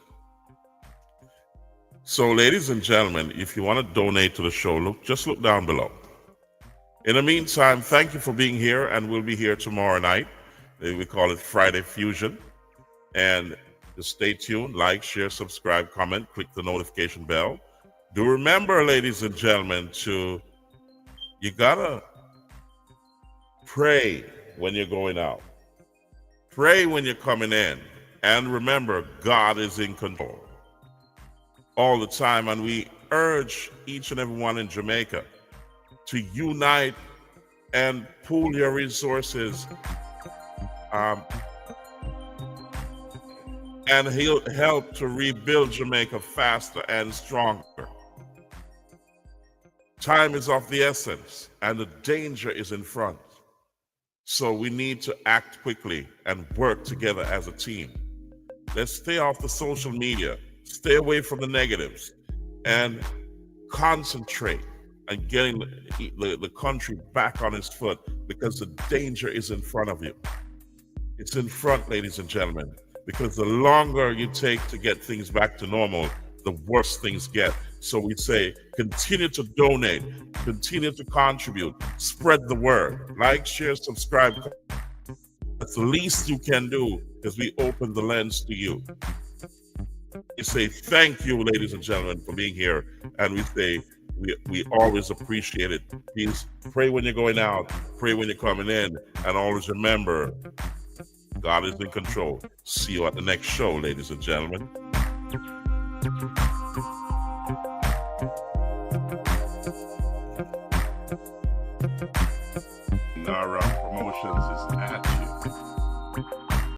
So, ladies and gentlemen, if you want to donate to the show, just look down below. In the meantime, thank you for being here, and we'll be here tomorrow night. We call it Friday Fusion. And just stay tuned, like, share, subscribe, comment, click the notification bell. Do remember, ladies and gentlemen, you gotta pray when you're going out. Pray when you're coming in. And remember, God is in control all the time. And we urge each and everyone in Jamaica to unite and pool your resources. And he'll help to rebuild Jamaica faster and stronger. Time is of the essence, and the danger is in front. So we need to act quickly and work together as a team. Let's stay off the social media, stay away from the negatives, and concentrate on getting the country back on its foot, because the danger is in front of you. It's in front, ladies and gentlemen, because the longer you take to get things back to normal, the worse things get. So we say, continue to donate, continue to contribute, spread the word, like, share, subscribe. That's the least you can do, because we open the lens to you. We say thank you, ladies and gentlemen, for being here, and we say we always appreciate it. Please pray when you're going out, pray when you're coming in, and always remember, God is in control. See you at the next show, ladies and gentlemen. Nara Promotions is at you.